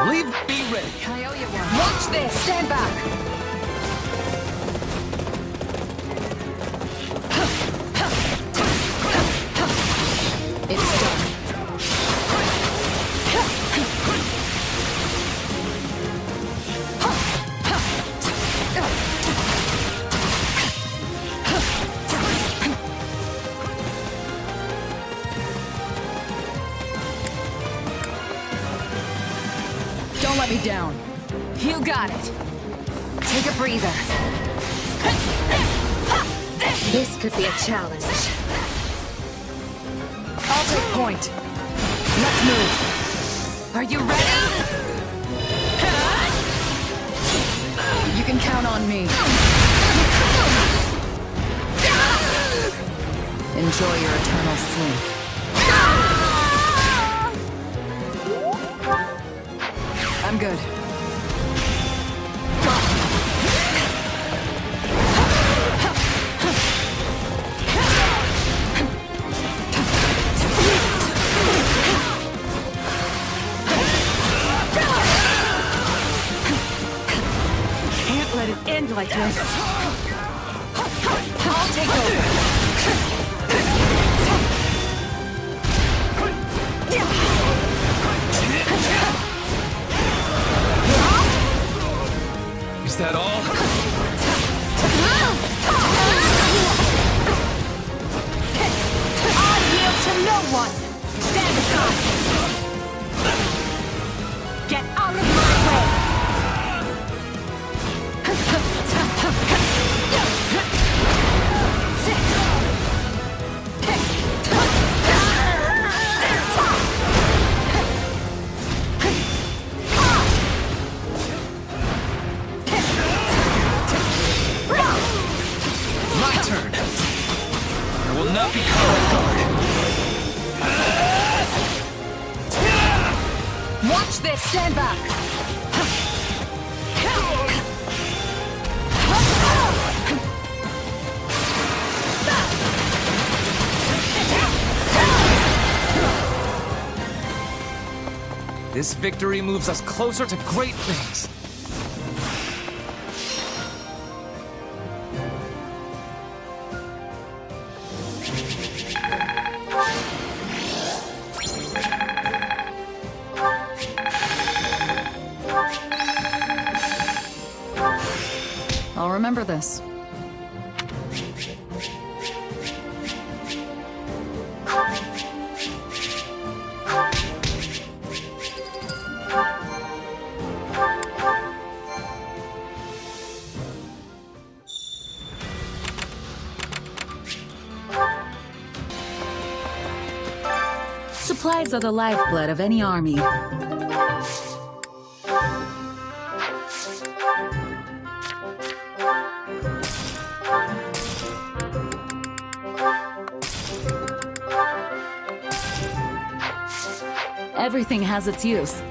Leave me ready. I owe you one. Watch this. Stand back. It's done. Don't let me down. You got it. Take a breather. This could be a challenge. I'll take point. Let's move. Are you ready? You can count on me. Enjoy your eternal sleep. I'm good. Can't let it end like this. I'll take over. Is that all? I yield to no one! Stand aside! Get out of my way! My turn. I will not be caught off guard. Watch this! Stand back! This victory moves us closer to great things. I'll remember this. Supplies are the lifeblood of any army. Everything has its use.